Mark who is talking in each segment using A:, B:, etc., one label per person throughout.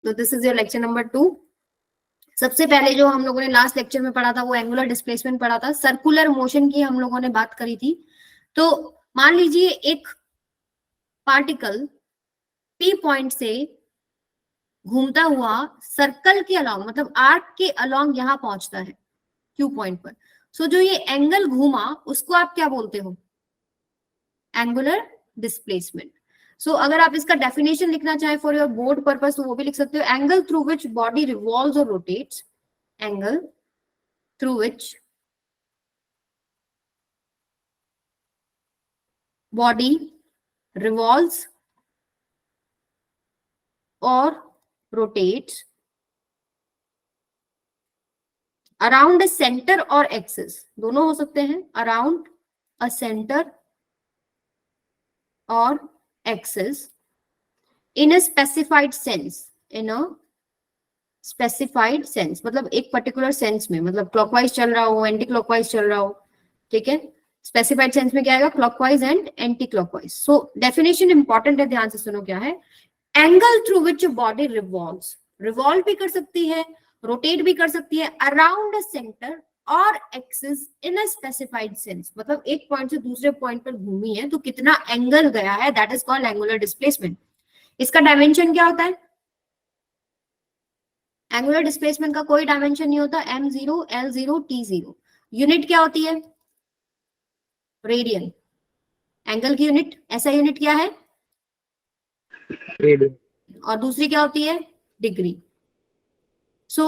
A: तो this is your lecture number 2। सबसे पहले जो हम लोगों ने लास्ट लेक्चर में पढ़ा था वो एंगुलर डिस्प्लेसमेंट पढ़ा था, सर्कुलर मोशन की हम लोगों ने बात करी थी। तो मान लीजिए एक पार्टिकल पी पॉइंट से घूमता हुआ सर्कल के अलोंग, मतलब आर्क के अलोंग यहां पहुंचता है क्यू पॉइंट पर। सो जो ये एंगल घूमा उसको आप क्या बोलते हो? Angular displacement. सो अगर आप इसका डेफिनेशन लिखना चाहें फॉर योर बोर्ड पर्पस तो वो भी लिख सकते हो, angle through which body revolves or rotates, angle through which body revolves or rotates around a centre or axis, दोनों हो सकते हैं, around a centre or axis in a specified sense, in a specified sense, मतलब एक particular sense में, मतलब clockwise चल रहा हो, एंटी क्लॉकवाइज चल रहा हो, ठीक है। स्पेसिफाइड सेंस में क्या आएगा? Clockwise and anti clockwise. So definition important है, ध्यान से सुनो क्या है। Angle through which body revolves, revolve भी कर सकती है, रोटेट भी कर सकती है, around a centre or axis in a specified sense, मतलब एक पॉइंट से दूसरे पॉइंट पर घूमी है तो कितना एंगल गया है, that is called angular displacement. इसका डायमेंशन क्या होता है? एंगुलर डिस्प्लेसमेंट का कोई डायमेंशन नहीं होता, m0 l0 t0। यूनिट क्या होती है? रेडियन। एंगल की यूनिट, ऐसा यूनिट क्या है?
B: रेडियन।
A: और दूसरी क्या होती है? डिग्री। सो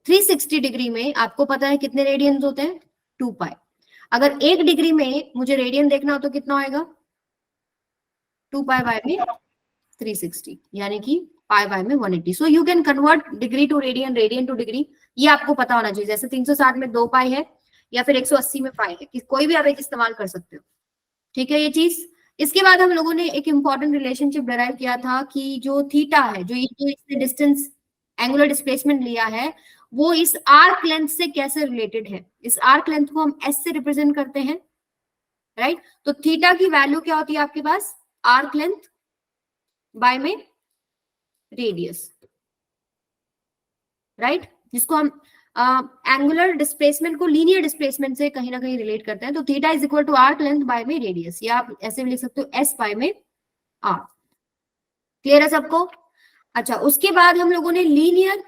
A: 360 डिग्री में आपको पता है कितने रेडियंस होते हैं? 2 पाई। अगर 1 डिग्री में मुझे रेडियन देखना हो तो कितना होएगा? 2 पाई बाय में 360, यानी कि पाई बाय में 180। So you can convert degree to radian, radian to degree, ये आपको पता होना चाहिए। जैसे 360 में 2 पाई है या फिर 180 में पाई है, कि कोई भी आप एक इस्तेमाल कर सकते हो, ठीक है ये चीज। इसके बाद हम लोगों ने एक इंपॉर्टेंट रिलेशनशिप डिराइव किया था कि जो थीटा है, जो ये जो इसने डिस्टेंस एंगुलर डिस्प्लेसमेंट लिया है, वो इस आर्क लेंथ से कैसे रिलेटेड है। इस आर्क लेंथ को हम एस से रिप्रेजेंट करते हैं, राइट। तो थीटा की वैल्यू क्या होती है आपके पास? आर्क लेंथ बाय में रेडियस, राइट, जिसको हम एंगुलर डिस्प्लेसमेंट को लीनियर डिस्प्लेसमेंट से कहीं ना कहीं रिलेट करते हैं। तो theta is equal to arc length by में रेडियस, या आप ऐसे भी लिख सकते हो एस बाय में आर। क्लियर है सबको? अच्छा, उसके बाद हम लोगों ने लीनियर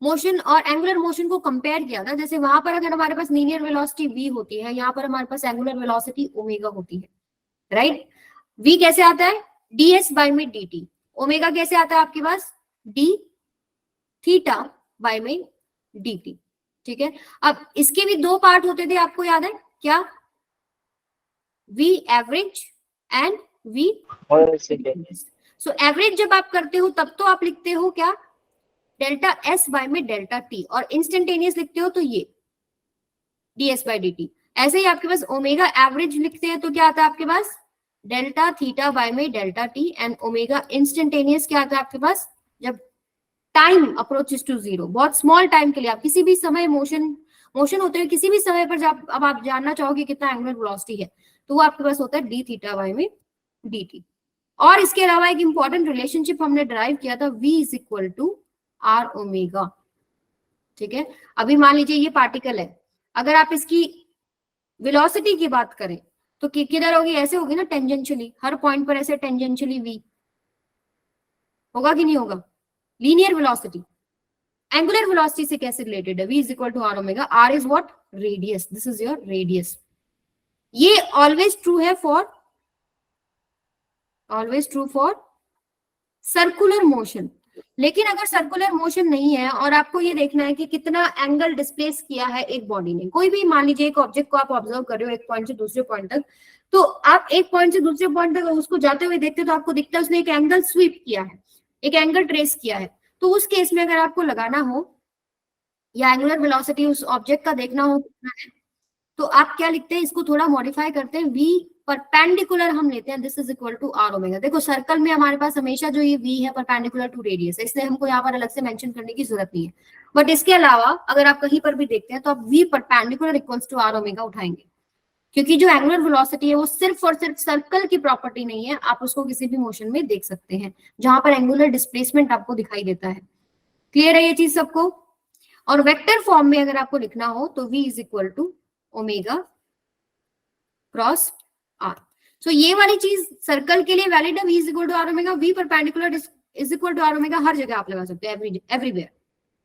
A: मोशन और एंगुलर मोशन को कंपेयर किया था। जैसे वहां पर अगर हमारे पास लीनियर वेलोसिटी v होती है, यहाँ पर हमारे पास एंगुलर वेलोसिटी ओमेगा होती है, राइट। v कैसे आता है? ds बाय में dt। ओमेगा कैसे आता है आपके पास? d थीटा बाय में dt, ठीक है। अब इसके भी दो पार्ट होते थे, आपको याद है क्या? v average and v। So average जब आप करते हो तब तो आप लिखते हो क्या? डेल्टा s बाय में डेल्टा t, और इंस्टेंटेनियस लिखते हो तो ये ds बाय dt। ऐसे ही आपके पास ओमेगा एवरेज लिखते हैं तो क्या आता है आपके पास? डेल्टा थीटा बाय में delta t। And omega instantaneous क्या आता है आपके पास? जब टाइम अप्रोचेस टू जीरो, बहुत स्मॉल टाइम के लिए आप किसी भी समय मोशन होते हुए किसी भी समय पर जब अब आप जानना चाहोगे कितना एंगुलर वेलोसिटी है, तो वो आपके पास होता है डी थीटा बाय में डी टी। और इसके अलावा एक इंपॉर्टेंट रिलेशनशिप हमने ड्राइव किया था, v is equal to are omega, ठीक है। अभी मान लीजिए ये पार्टिकल है, अगर आप इसकी वेलोसिटी की बात करें तो किधर होगी? ऐसे होगी ना, टेंजेंशियली, हर पॉइंट पर ऐसे टेंजेंशियली v होगा कि नहीं होगा? लीनियर वेलोसिटी एंगुलर वेलोसिटी से कैसे रिलेटेड है? v is equal to are ओमेगा। r इज व्हाट? Radius, this is your radius. ये ऑलवेज ट्रू है for, always true for circular motion. लेकिन अगर सर्कुलर मोशन नहीं है और आपको ये देखना है कि कितना एंगल डिस्प्लेस किया है एक बॉडी ने, कोई भी मान लीजिए एक ऑब्जेक्ट को आप ऑब्जर्व कर रहे हो एक पॉइंट से दूसरे पॉइंट तक, तो आप एक पॉइंट से दूसरे पॉइंट तक उसको जाते हुए देखते हो तो आपको दिखता है उसने एक एंगल स्वीप किया है, एक एंगल ट्रेस किया है। तो उस केस में अगर आपको लगाना हो या एंगुलर वेलोसिटी उस ऑब्जेक्ट का देखना हो कितना है, तो आप क्या लिखते हैं? इसको थोड़ा मॉडिफाई करते हैं, v परपेंडिकुलर हम लेते हैं, this is equal to are omega. देखो सर्कल में हमारे पास हमेशा जो ये v है परपेंडिकुलर टू रेडियस है, इसलिए हमको यहाँ पर अलग से मेंशन करने की जरूरत नहीं है। बट इसके अलावा अगर आप कहीं पर भी देखते हैं तो आप v perpendicular equals to are omega उठाएंगे, क्योंकि जो एंगुलर वेलोसिटी है वो सिर्फ और सिर्फ सर्कल की प्रॉपर्टी नहीं है, आप उसको किसी भी मोशन में देख सकते हैं जहां पर एंगुलर डिस्प्लेसमेंट आपको दिखाई देता है। क्लियर है ये चीज सबको? और वेक्टर फॉर्म में अगर आपको लिखना हो तो v is equal to omega cross r. So ये वाली चीज सर्कल के लिए वैलिड है, v is equal to are omega, v perpendicular is equal to are omega हर जगह आप लगा सकते हो, एवरीवेयर।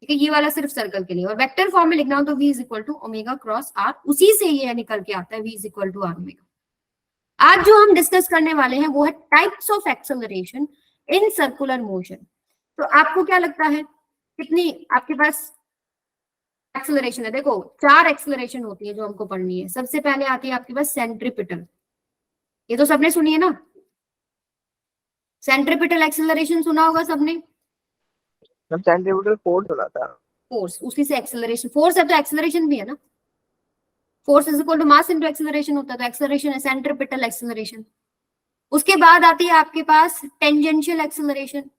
A: ठीक है, ये वाला सिर्फ सर्कल के लिए। और वेक्टर फॉर्म में लिखना हो तो v is equal to omega cross R, उसी से ये निकल के आता है v is equal to are omega. आज जो हम डिस्कस करने वाले हैं वो है types of acceleration in circular motion. तो आपको क्या लगता है कितनी आपके पास एक्सेलरेशन है? देखो 4 एक्सेलरेशन होती है जो हमको पढ़नी है। सबसे पहले आती है आपके पास सेंट्रीपिटल, ये तो सबने सुनी है ना, सेंट्रीपिटल एक्सेलरेशन सुना होगा सबने।
B: सेंट्रीपिटल फोर्स सुना था।
A: फोर्स, उसी से एक्सेलरेशन, फोर्स है तो एक्सेलरेशन भी है ना, force is equal to mass into acceleration होता है, तो एक्सेलरेशन है सेंट्रीपिटल एक्सेलरेशन। उसके बाद आती है आपके पास टेंजेंशियल एक्सेलरेशन।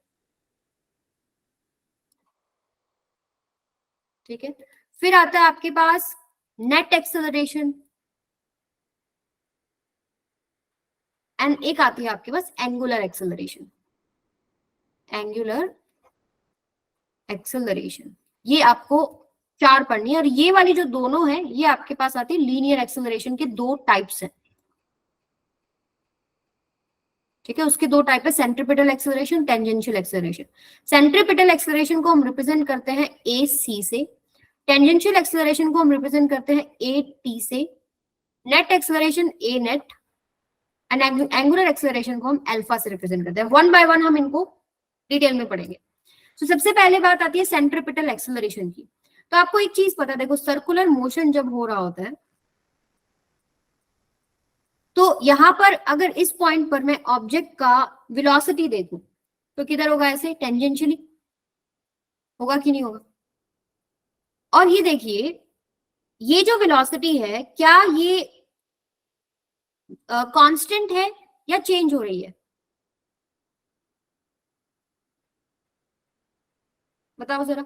A: ठीक है, फिर आता है आपके पास नेट एक्सेलरेशन, एंड एक आती है आपके पास एंगुलर एक्सेलरेशन। एंगुलर एक्सेलरेशन ये आपको 4 पढ़नी है। और ये वाली जो दोनों है ये आपके पास आती है लीनियर एक्सेलरेशन के 2 टाइप्स हैं। ठीक है, उसके 2 टाइप है, centripetal acceleration, tangential acceleration. Centripetal acceleration को हम रिप्रेजेंट करते हैं ए सी से, टेंजेंशियल एक्सेलरेशन को हम रिप्रेजेंट करते हैं ए टी से, net acceleration A net, and angular acceleration को हम अल्फा से रिप्रेजेंट करते हैं। वन बाय वन हम इनको डिटेल में पढ़ेंगे। तो सबसे पहले बात आती है सेंट्रीपिटल एक्सेलरेशन की। तो आपको एक चीज पता है, देखो सर्कुलर मोशन जब हो रहा होता है तो यहां पर अगर इस पॉइंट पर मैं ऑब्जेक्ट का वेलोसिटी देखूं तो किधर होगा? ऐसे टेंजेंशियली होगा कि नहीं होगा? और ये देखिए ये जो वेलोसिटी है क्या ये कांस्टेंट है या चेंज हो रही है? बताओ जरा।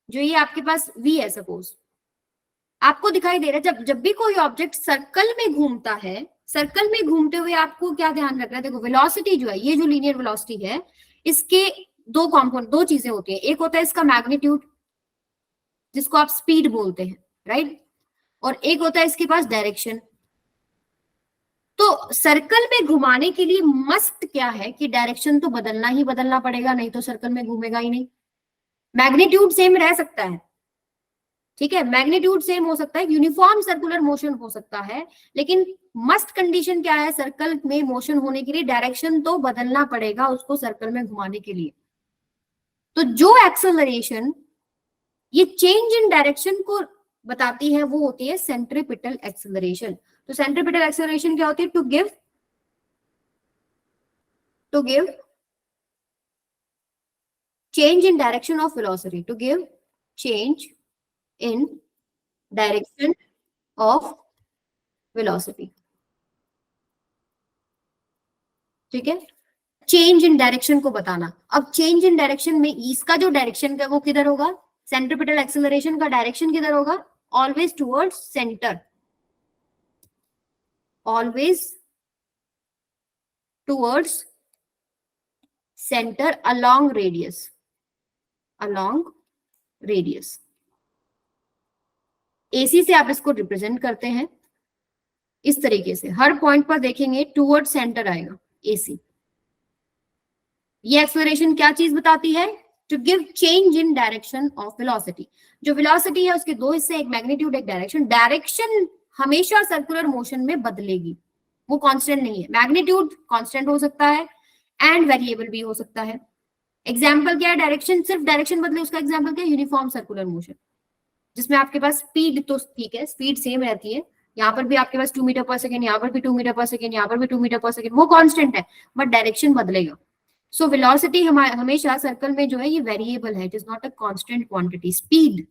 A: जो ये आपके पास v है, सपोज आपको दिखाई दे रहा है, जब भी कोई ऑब्जेक्ट सर्कल में घूमता है, सर्कल में घूमते हुए आपको क्या ध्यान रखना है? देखो वेलोसिटी जो है, ये जो लीनियर वेलोसिटी है, इसके 2 कंपोनेंट, 2 चीजें होती है। एक होता है इसका मैग्नीट्यूड जिसको आप स्पीड बोलते हैं, राइट, और एक होता है इसके पास डायरेक्शन। तो सर्कल में घुमाने के लिए मस्ट क्या है कि डायरेक्शन तो बदलना ही बदलना पड़ेगा, नहीं तो सर्कल में घूमेगा ही नहीं। मैग्नीट्यूड सेम रह सकता है, ठीक है, मैग्नीट्यूड सेम हो सकता है, यूनिफॉर्म सर्कुलर मोशन हो सकता है, लेकिन मस्ट कंडीशन क्या है? सर्कल में मोशन होने के लिए डायरेक्शन तो बदलना पड़ेगा उसको सर्कल में घुमाने के लिए। तो जो एक्सेलरेशन ये चेंज इन डायरेक्शन को बताती है वो होती है सेंट्रीपिटल एक्सेलरेशन। तो सेंट्रीपिटल एक्सेलरेशन क्या होती है? To give change in direction of velocity, to give change in direction of velocity। ठीक है, चेंज इन डायरेक्शन को बताना। अब चेंज इन डायरेक्शन में इसका जो डायरेक्शन है वो किधर होगा? सेंट्रीपिटल एक्सेलरेशन का डायरेक्शन किधर होगा? Always towards centre, always towards centre along radius, along radius. AC से आप इसको रिप्रेजेंट करते हैं इस तरीके से, हर पॉइंट पर देखेंगे टुवर्ड सेंटर आएगा एसी। ये एक्सेलरेशन क्या चीज बताती है? To give change in direction of velocity. जो वेलोसिटी है उसके 2 हिस्से, एक मैग्नीट्यूड एक डायरेक्शन। डायरेक्शन हमेशा सर्कुलर मोशन में बदलेगी, वो कांस्टेंट नहीं है। मैग्नीट्यूड कांस्टेंट हो सकता है एंड वेरिएबल भी हो सकता है। एग्जाम्पल क्या है? डायरेक्शन, सिर्फ डायरेक्शन बदले, उसका एग्जाम्पल क्या है? यूनिफॉर्म सर्कुलर मोशन, जिसमें आपके पास स्पीड तो ठीक है, स्पीड सेम रहती है, यहाँ पर भी आपके पास 2 मीटर पर सेकेंड, यहाँ पर भी 2 मीटर पर सेकेंड, यहाँ पर भी 2 मीटर पर सेकेंड, वो कांस्टेंट है, बट डायरेक्शन बदलेगा। सो वेलोसिटी हमेशा सर्कल में जो है ये वेरिएबल है, it is not a constant quantity. Speed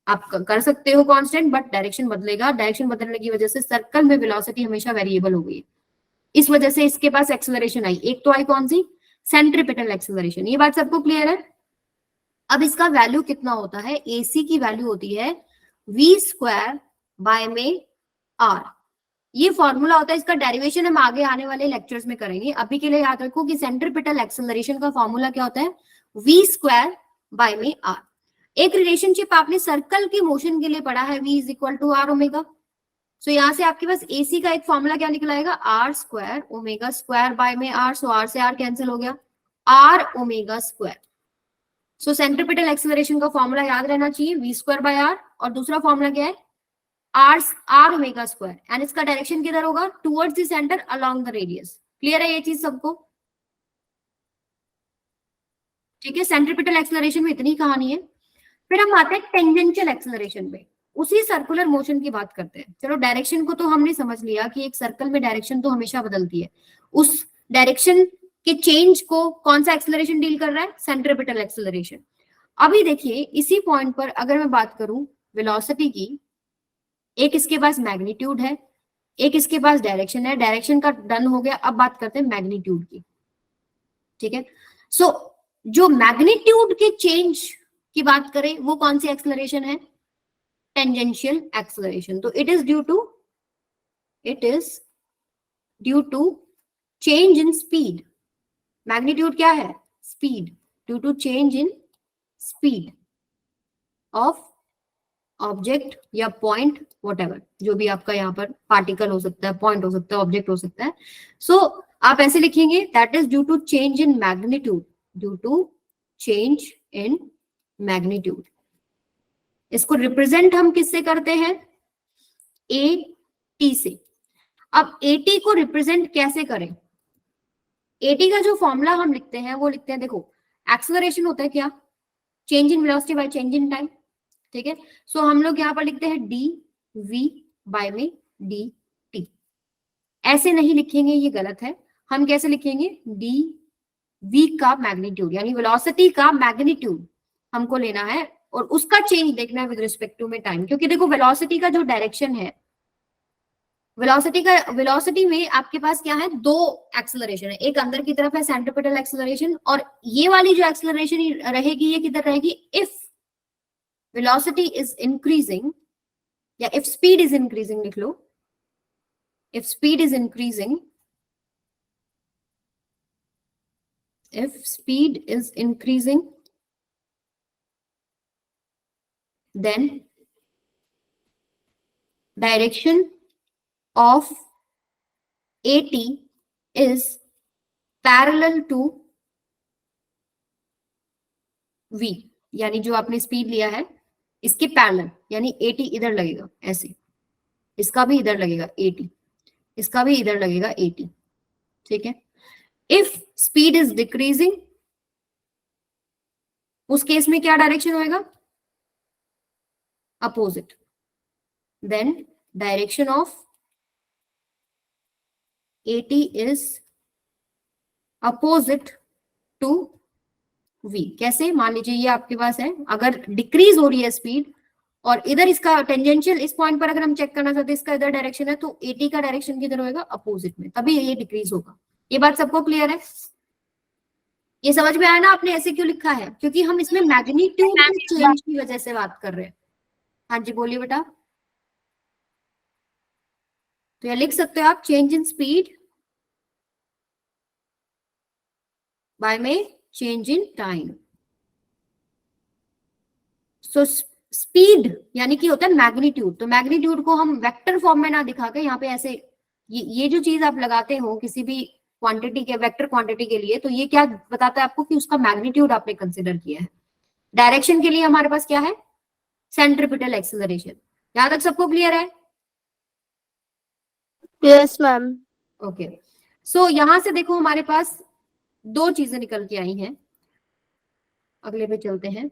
A: आप कर सकते हो कांस्टेंट, बट डायरेक्शन बदलेगा। डायरेक्शन बदलने की वजह से सर्कल में वेलोसिटी हमेशा वेरिएबल हो गई, इस वजह से इसके पास एक्सेलरेशन आई। एक तो आई कौन सी? Centripetal acceleration. ये बात सबको क्लियर है? अब इसका वैल्यू कितना होता है? एसी की वैल्यू होती है v² बाय में आर। ये फॉर्मूला होता है, इसका डेरिवेशन हम आगे आने वाले लेक्चर्स में करेंगे। अभी के लिए याद रखो कि सेंट्रीपिटल एक्सेलरेशन का फॉर्मूला क्या होता है, v स्क्वायर बाय में आर। एक रिलेशनशिप आपने सर्कल की मोशन के लिए पढ़ा है, v is equal to are omega. So यहाँ से आपके पास AC का एक फॉर्मूला क्या निकल आएगा, R square omega square by में आर। सो आर से आर कैंसिल हो गया, R omega square. So centripetal acceleration का फॉर्मूला याद रहना चाहिए, v स्क्वायर बाय आर, और दूसरा फॉर्मूला क्या है, आर ओमेगा स्क्वायर, एंड इसका डायरेक्शन किधर होगा, towards the centre along the radius. Clear है ये चीज सबको? ठीक है, सेंट्रीपिटल एक्सेलरेशन में इतनी कहानी है। फिर हम आते हैं टेंजेंशियल एक्सेलरेशन पे, उसी सर्कुलर मोशन की बात करते हैं। चलो डायरेक्शन को तो हमने समझ लिया कि एक सर्कल में डायरेक्शन तो हमेशा बदलती है, उस डायरेक्शन के चेंज को कौन सा एक्सेलरेशन डील कर रहा है, सेंट्रीपिटल एक्सेलरेशन। अभी देखिए इसी पॉइंट पर अगर मैं बात करूं वेलोसिटी की, एक इसके पास मैग्नीट्यूड है, एक इसके पास डायरेक्शन है, डायरेक्शन का डन हो गया। अब बात करते हैं मैग्नीट्यूड की। ठीक है, सो जो मैग्नीट्यूड के चेंज की बात करें वो कौन सी एक्सेलरेशन है, टेंजेंशियल एक्सेलरेशन। तो it is due to change in speed. Magnitude क्या है, speed, due to change in speed of object या पॉइंट, व्हाटएवर, जो भी आपका यहाँ पर पार्टिकल हो सकता है, पॉइंट हो सकता है, ऑब्जेक्ट हो सकता है। सो आप ऐसे लिखेंगे, that is due to change in magnitude, due to change in magnitude. इसको रिप्रेजेंट हम किससे करते हैं, ए टी से। अब ए टी को रिप्रेजेंट कैसे करें, ए टी का जो फॉर्मूला हम लिखते हैं वो लिखते हैं, देखो एक्सेलरेशन होता है क्या, change in velocity by change in time. ठीक है, सो हम लोग यहाँ पर लिखते हैं डी वी बाय में डी टी। ऐसे नहीं लिखेंगे, ये गलत है। हम कैसे लिखेंगे, डी वी का मैग्नीट्यूड यानी वेलोसिटी का मैग्नीट्यूड हमको लेना है और उसका चेंज देखना है विद रिस्पेक्ट टू में टाइम। क्योंकि देखो वेलोसिटी का जो डायरेक्शन है, वेलोसिटी में आपके पास क्या है, दो एक्सेलरेशन है, एक अंदर की तरफ है सेंट्रीपिटल एक्सेलरेशन, और ये वाली जो एक्सेलरेशन रहेगी ये किधर रहेगी, इफ velocity is increasing या if speed is increasing लिख लो, if speed is increasing, if speed is increasing then direction of AT is parallel to V, यानी जो आपने स्पीड लिया है इसके पैरेलल, यानी AT इधर लगेगा ऐसे, इसका भी इधर लगेगा AT, इसका भी इधर लगेगा AT। ठीक है, इफ स्पीड इज डिक्रीजिंग, उस केस में क्या डायरेक्शन होएगा, opposite, then direction of AT is opposite to V। कैसे, मान लीजिए ये आपके पास है, अगर डिक्रीज हो रही है स्पीड और इधर इसका टेंजेंशियल, इस पॉइंट पर अगर हम चेक करना चाहते हैं इसका इधर डायरेक्शन है, तो AT का डायरेक्शन किधर होगा, अपोजिट में, तभी ये डिक्रीज होगा। ये बात सबको क्लियर है, ये समझ में आया ना आपने ऐसे क्यों लिखा है, क्योंकि हम इसमें मैग्नीट्यूड के चेंज की वजह से बात कर रहे हैं। हाँ जी बोलिए बेटा। तो यह लिख सकते हो आप, चेंज इन स्पीड बाय में change in time. So speed यानी कि होता है मैग्नीट्यूड, तो मैग्नीट्यूड को हम वेक्टर फॉर्म में ना दिखा के यहाँ पे ऐसे, ये जो चीज आप लगाते हो किसी भी क्वांटिटी के, वेक्टर क्वांटिटी के लिए, तो ये क्या बताता है आपको कि उसका मैग्नीट्यूड आपने कंसिडर किया है। डायरेक्शन के लिए हमारे पास क्या है, सेंट्रीपिटल एक्सेलरेशन। यहां तक सबको क्लियर है?
C: Yes ma'am.
A: ओके, सो यहां से देखो हमारे पास दो चीजें निकल के आई हैं। अगले पे चलते हैं।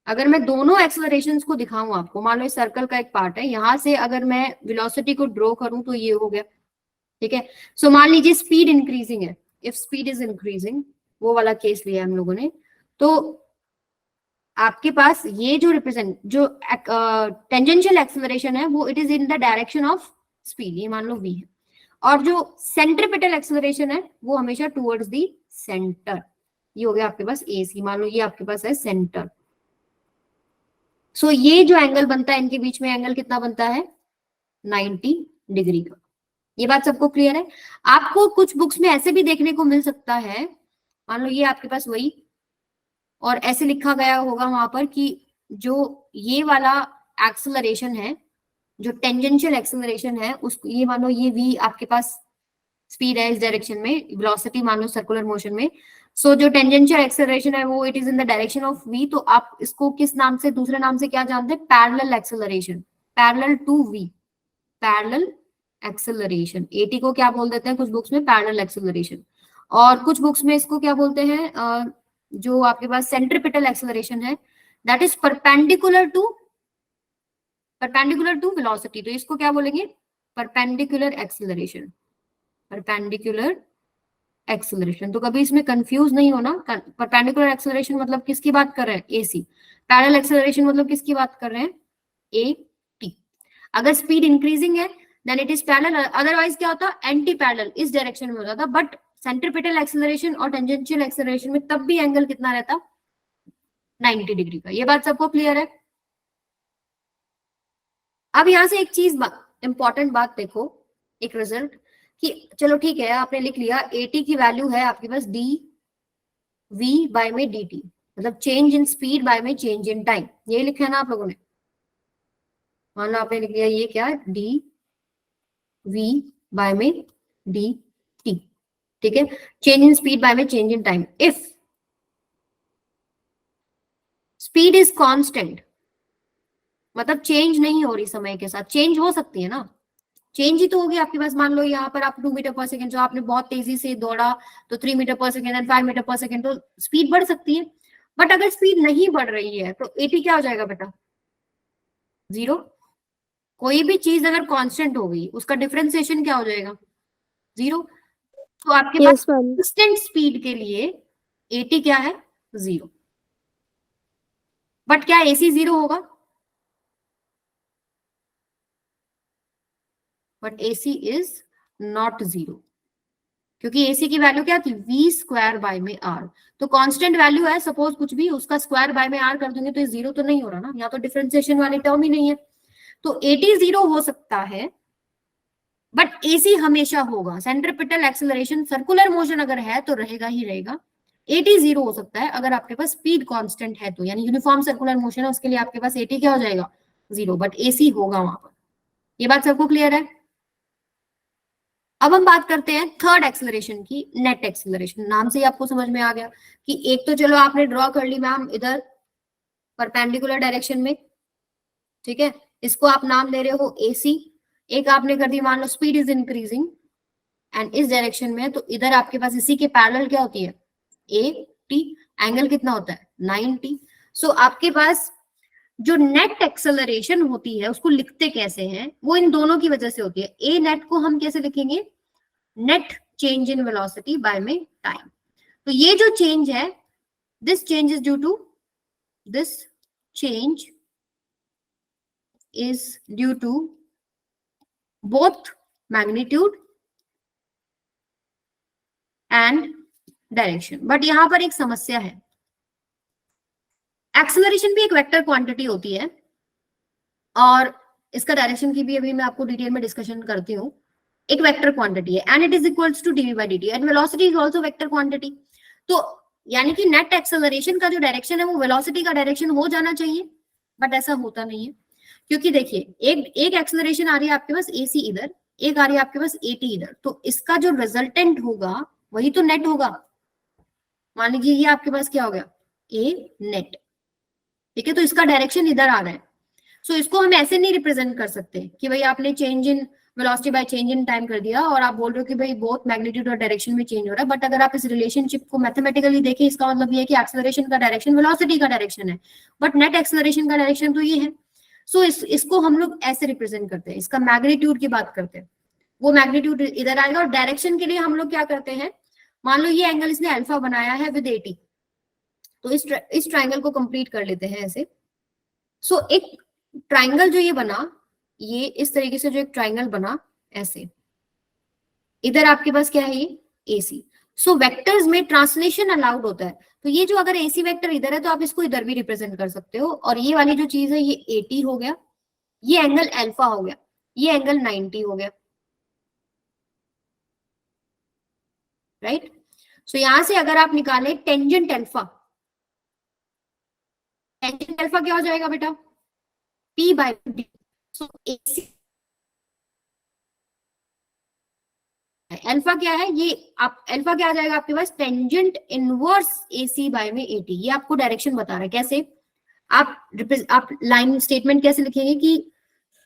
A: अगर मैं दोनों एक्सेलरेशंस को दिखाऊं आपको, मान लो इस सर्कल का एक पार्ट है, यहां से अगर मैं वेलोसिटी को ड्रॉ करूं तो ये हो गया। ठीक है, सो मान लीजिए स्पीड इंक्रीजिंग है, इफ स्पीड इज इंक्रीजिंग, वो वाला केस लिया हम लोगों ने, तो आपके पास ये जो जो टेंजेंशियल एक्सेलरेशन है वो it is in the direction of speed, ये मान लो v है, और जो सेंट्रीपिटल एक्सेलरेशन है वो हमेशा टुवर्ड्स द सेंटर, ये हो गया आपके पास AC, मान लो ये आपके पास है सेंटर। सो ये जो एंगल बनता है इनके बीच में, एंगल कितना बनता है, 90 डिग्री का। ये बात सबको क्लियर है? आपको कुछ बुक्स में ऐसे भी देखने को मिल सकता है, मान लो ये आपके पास वही, और ऐसे लिखा गया होगा वहां पर कि जो ये वाला एक्सेलरेशन है, जो टेंजेंशियल एक्सेलरेशन है, उस ये मान लो ये v आपके पास स्पीड है इस डायरेक्शन में, वेलोसिटी मान लो सर्कुलर मोशन में, सो जो टेंजेंशियल एक्सेलरेशन है वो it is in the direction of v, तो आप इसको किस नाम से, दूसरे नाम से क्या जानते हैं? Parallel acceleration, parallel to v, parallel acceleration. AT को क्या बोल देते हैं कुछ बुक्स में? Parallel acceleration. और कुछ बुक्स में इसको क्या बोलते हैं, जो आपके पास सेंट्रीपिटल एक्सेलरेशन है, that is perpendicular to velocity, तो इसको क्या बोलेंगे? Perpendicular acceleration, perpendicular acceleration. तो कभी इसमें कंफ्यूज नहीं होना, परपेंडिकुलर एक्सेलरेशन मतलब किसकी बात कर रहे हैं? एसी। पैरेलल एक्सेलरेशन मतलब किसकी बात कर रहे हैं? A T. अगर स्पीड इंक्रीजिंग है then it is parallel, otherwise क्या होता? एंटी पैरेलल, इस डायरेक्शन में होता था। बट सेंट्रीपिटल एक्सेलरेशन और टेंजेंशियल एक्सेलरेशन में तब भी एंगल कितना रहता? 90 डिग्री का। ये बात सबको क्लियर है? अब यहां से एक चीज इंपॉर्टेंट बात देखो, एक रिजल्ट कि चलो ठीक है आपने लिख लिया एटी की वैल्यू है आपके पास डी वी बाय में डी टी, मतलब चेंज इन स्पीड बाय में चेंज इन टाइम, ये लिखा है ना आप लोगों ने? मान लो आपने लिख लिया ये क्या है? डी वी बाय में डी टी, ठीक है, चेंज इन स्पीड बाय में change in time. If speed is constant, मतलब चेंज नहीं हो रही समय के साथ, चेंज हो सकती है ना, चेंज ही तो होगी आपके पास। मान लो यहाँ पर आप 2 मीटर पर सेकंड, जो आपने बहुत तेजी से दौड़ा तो 3 मीटर पर सेकंड एंड 5 मीटर पर सेकंड, तो स्पीड बढ़ सकती है। बट अगर स्पीड नहीं बढ़ रही है तो एटी क्या हो जाएगा बेटा? जीरो। कोई भी चीज अगर कांस्टेंट हो गई उसका डिफरेंशिएशन क्या हो जाएगा? जीरो। तो आपके पास कांस्टेंट स्पीड के लिए एटी क्या है? जीरो। बट क्या एसी जीरो होगा? But AC is not zero, क्योंकि एसी की वैल्यू क्या थी? वी स्क्वायर बाय में आर। तो कांस्टेंट वैल्यू है, सपोज कुछ भी, उसका स्क्वायर बाय में आर कर दूंगे तो ये जीरो तो नहीं हो रहा ना, यहाँ तो डिफरेंशिएशन वाली टर्म ही नहीं है। तो एटी जीरो हो सकता है बट एसी हमेशा होगा। सेंट्रीपिटल एक्सेलरेशन सर्कुलर मोशन अगर है तो रहेगा ही रहेगा। एटी जीरो हो सकता है अगर आपके पास स्पीड कांस्टेंट है, तो यानी यूनिफॉर्म सर्कुलर मोशन है उसके लिए आपके पास एटी क्या हो जाएगा? जीरो। बट एसी होगा वहां पर। ये बात सबको क्लियर है? अब हम बात करते हैं थर्ड एक्सेलरेशन की, नेट एक्सेलरेशन। नाम से ही आपको समझ में आ गया कि एक तो चलो आपने ड्रॉ कर ली मैम इधर परपेंडिकुलर डायरेक्शन में, ठीक है, इसको आप नाम दे रहे हो एसी। एक आपने कर दी मान लो स्पीड इज इंक्रीजिंग एंड इस डायरेक्शन में, तो इधर आपके पास इसी के पैरेलल क्या होती है? A T. एंगल कितना होता है? 90। सो आपके पास जो नेट एक्सेलरेशन होती है उसको लिखते कैसे हैं? वो इन दोनों की वजह से होती है। ए नेट को हम कैसे लिखेंगे? Net change in velocity by में टाइम। तो ये जो चेंज है, this change is due to, this change is due to both magnitude and direction। But यहां पर एक समस्या है, एक्सेलरेशन भी एक वेक्टर क्वांटिटी होती है और इसका डायरेक्शन की भी अभी मैं आपको डिटेल में डिस्कशन करती हूँ। एक वेक्टर क्वांटिटी है and it is equals to DV by DT and velocity is also vector quantity. तो यानी कि नेट एक्सेलरेशन का जो डायरेक्शन है वो वेलोसिटी का डायरेक्शन हो जाना चाहिए, बट ऐसा होता नहीं है। क्योंकि देखिए एक एक्सेलरेशन आ रही है आपके पास एसी इधर, एक आ रही है आपके पास एटी इधर, तो इसका जो रिजल्टेंट होगा वही तो नेट होगा। मान लीजिए ये आपके पास क्या हो गया? ए नेट, ठीक है, तो इसका डायरेक्शन इधर आ रहा है। सो इसको हम ऐसे नहीं रिप्रेजेंट कर सकते कि भाई आपने change in velocity by change in time कर दिया और आप बोल रहे हो कि भाई बहुत मैग्नीट्यूड और डायरेक्शन में चेंज हो रहा है। बट अगर आप इस रिलेशनशिप को मैथमेटिकली देखें, इसका मतलब ये है कि एक्सेलरेशन का डायरेक्शन वेलोसिटी का डायरेक्शन है, बट नेट एक्सेलरेशन का डायरेक्शन तो ये है। सो इसको हम लोग ऐसे रिप्रेजेंट करते हैं, इसका मैग्नीट्यूड की बात करते हैं, वो मैग्नीट्यूड इधर आएगा। और डायरेक्शन के लिए हम लोग क्या करते हैं, मान लो ये एंगल इसने अल्फा बनाया है विद 80, तो इस ट्राइंगल को कंप्लीट कर लेते हैं ऐसे। सो एक ट्राइंगल जो ये बना, ये इस तरीके से जो एक ट्राइंगल बना ऐसे, इधर आपके पास क्या है? ये एसी। सो वेक्टर्स में ट्रांसलेशन अलाउड होता है, तो ये जो अगर एसी वेक्टर इधर है तो आप इसको इधर भी रिप्रेजेंट कर सकते हो। और ये वाली जो चीज है ये 80 हो गया, ये एंगल अल्फा हो गया, ये एंगल 90 हो गया, राइट। सो यहां से अगर आप निकालें टेंजेंट अल्फा, टेंजेंट अल्फा क्या हो जाएगा बेटा, P बाय डी। सो AC अल्फा क्या है, ये आप अल्फा क्या आ जाएगा आपके पास, टेंजेंट इनवर्स AC बाय में AT। ये आपको डायरेक्शन बता रहा है कैसे। आप लाइन स्टेटमेंट कैसे लिखेंगे कि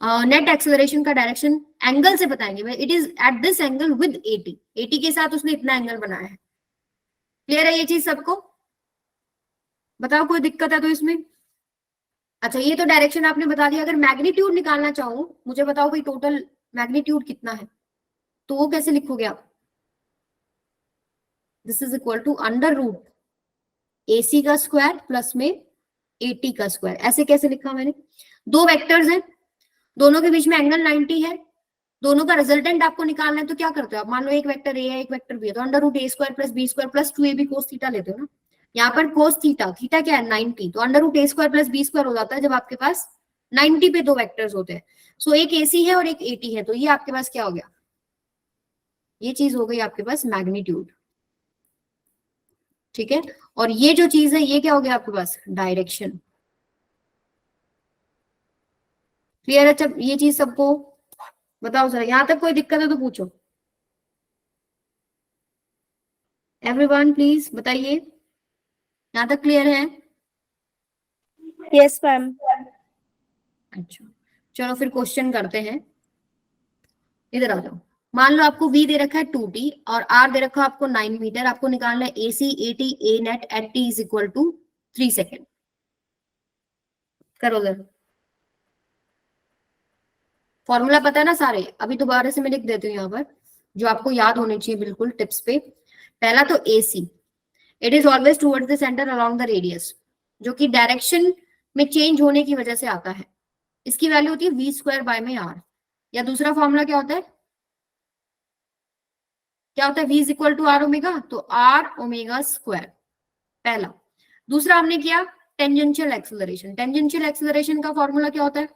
A: नेट एक्सेलरेशन का डायरेक्शन एंगल से बताएंगे, it is at this angle with AT, AT के साथ उसने इतना एंगल बनाया है। क्लियर है ये चीज सबको, बताओ कोई दिक्कत है तो इसमें। अच्छा ये तो डायरेक्शन आपने बता दिया। अगर मैग्नीट्यूड निकालना चाहूं, मुझे बताओ भाई टोटल मैग्नीट्यूड कितना है, तो वो कैसे लिखोगे आप, this is equal to under root AC का स्क्वायर प्लस में AT का स्क्वायर। ऐसे कैसे लिखा मैंने, दो वेक्टर्स हैं, दोनों के बीच में एंगल 90 है, दोनों का रिजल्टेंट आपको निकालना है, तो क्या करते हो आप, मान लो एक वेक्टर ए है एक वेक्टर बी है, तो under root A square plus B square plus 2AB cos theta लेते हो ना। यहाँ पर कोस थीटा, थीटा क्या है 90, तो under root A square plus B square हो जाता है जब आपके पास 90 पे दो वेक्टर्स होते हैं। सो एक AC है और एक AT है, तो ये आपके पास क्या हो गया, ये चीज हो गई आपके पास मैग्नीट्यूड। ठीक है, और ये जो चीज है ये क्या हो गया आपके पास, डायरेक्शन। क्लियर है, जब ये चीज सबको बताओ जरा, यहां तक कोई दिक्कत है तो पूछो, एवरीवन प्लीज बताइए, यहां तक क्लियर है।
C: Yes ma'am.
A: अच्छा चलो फिर क्वेश्चन करते हैं, इधर आ जाओ। मान लो आपको V दे रखा है 2T और R दे रखा है आपको 9 मीटर, आपको निकालना है AC AT A net at T is equal to 3 second. करो जरा, फॉर्मूला पता है ना सारे, अभी दोबारा से मैं लिख देती हूँ यहाँ पर, जो आपको याद होने चाहिए बिल्कुल टिप्स पे। पहला तो AC, it is always towards the centre along the radius, जो कि डायरेक्शन में चेंज होने की वजह से आता है। इसकी वैल्यू होती है V स्क्वायर बाय में R। या दूसरा फॉर्मूला क्या होता है, क्या होता है, V is equal to R omega, तो R ओमेगा स्क्वायर, पहला। दूसरा हमने किया टेंजेंशियल एक्सेलरेशन, टेंजेंशियल एक्सेलरेशन का फॉर्मूला क्या होता है,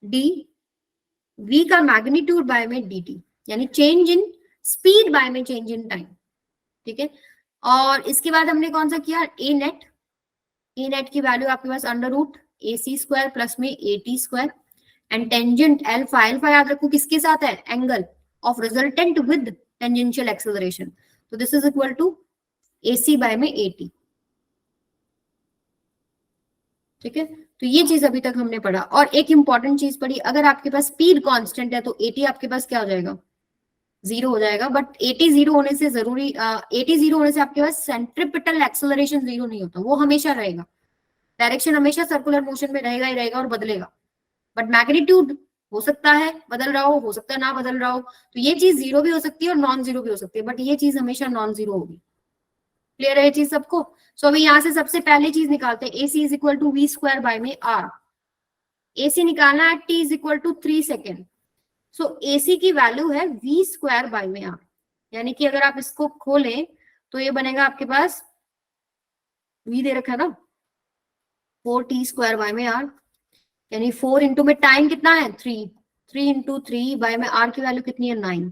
A: D V का मैग्नीट्यूड बाय में dt, यानी चेंज इन स्पीड बाय में चेंज इन टाइम। ठीक है, और इसके बाद हमने कौन सा किया, ए नेट की वैल्यू आपके पास under root AC square plus में AT square and tangent alpha, alpha याद रखो किसके साथ है, angle of resultant with tangential acceleration, तो this is equal to AC by में AT। ठीक है, तो ये चीज अभी तक हमने पढ़ा। और एक इंपॉर्टेंट चीज पढ़ी, अगर आपके पास स्पीड कांस्टेंट है तो AT आपके पास क्या हो जाएगा, 0 हो जाएगा। बट AT 0 होने से जरूरी, AT 0 होने से आपके पास सेंट्रिपिटल एक्सेलरेशन 0 नहीं होता, वो हमेशा रहेगा, डायरेक्शन हमेशा सर्कुलर मोशन में रहेगा ही रहेगा और बदलेगा। बट मैग्नीट्यूड हो सकता है बदल रहा हो सकता है ना बदल रहा हो, तो ये चीज 0 भी हो सकती है और नॉन 0 भी हो सकती है, बट ये चीज हमेशा नॉन 0 होगी। क्लियर है ये चीज सबको। सो अभी यहाँ से सबसे पहले चीज निकालते हैं, AC is equal to V square by में R। AC निकालना है T is equal to 3 second. So AC की वैल्यू है V स्क्वायर बाय में R, यानी कि अगर आप इसको खोलें तो ये बनेगा आपके पास, V दे रखा है ना 4T स्क्वायर बाय में R, यानी 4 इंटू में टाइम कितना है 3, 3 इंटू 3 बाय में R की वैल्यू कितनी है 9,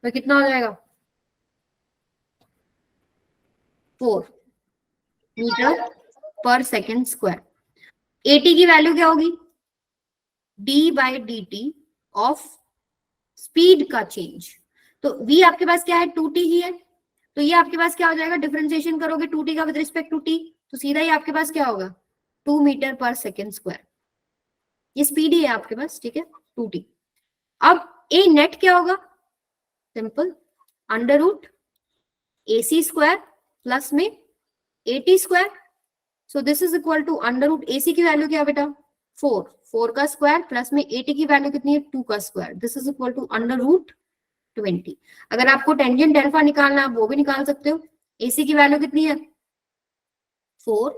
A: तो कितना हो जाएगा 4 मीटर पर सेकेंड स्क्वायर। AT की वैल्यू क्या होगी, D by dt of speed का चेंज, तो V आपके पास क्या है 2T ही है, तो ये आपके पास क्या हो जाएगा, डिफरेंशिएशन करोगे 2T का विद रिस्पेक्ट टू T, तो सीधा ही आपके पास क्या होगा 2 मीटर पर सेकेंड स्क्वायर, ये स्पीड ही है आपके पास। ठीक है 2T। अब A नेट क्या होगा, simple under root AC square plus में AT square, so this is equal to under root AC की वैल्यू क्या बेटा 4, 4 का स्क्वायर प्लस में AT की वैल्यू कितनी है 2 का square, this is equal to under root 20। अगर आपको टेंजेंट अल्फा निकालना है आप वो भी निकाल सकते हो, AC की वैल्यू कितनी है 4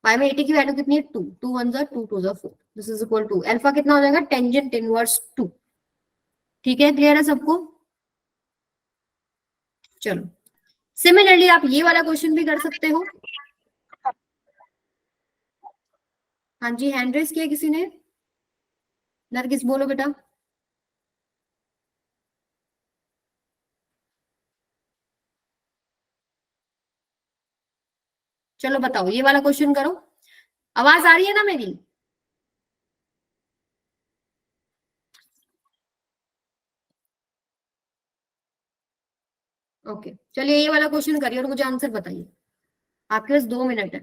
A: बाय में AT की वैल्यू कितनी है 2, 2 1 जा 2 2 जा 4, this is equal to alpha कितना हो जाएगा टेंजेंट इनवर्स 2। ठीक है, क्लियर है सबको। चलो सिमिलरली आप ये वाला क्वेश्चन भी कर सकते हो। हाँ जी, हैंड रेस किया किसी ने, नरगिस बोलो बेटा। चलो बताओ, ये वाला क्वेश्चन करो। आवाज आ रही है ना मेरी? ओके, चलिए ये वाला क्वेश्चन करिए और मुझे आंसर बताइए। आपके पास 2 मिनट है।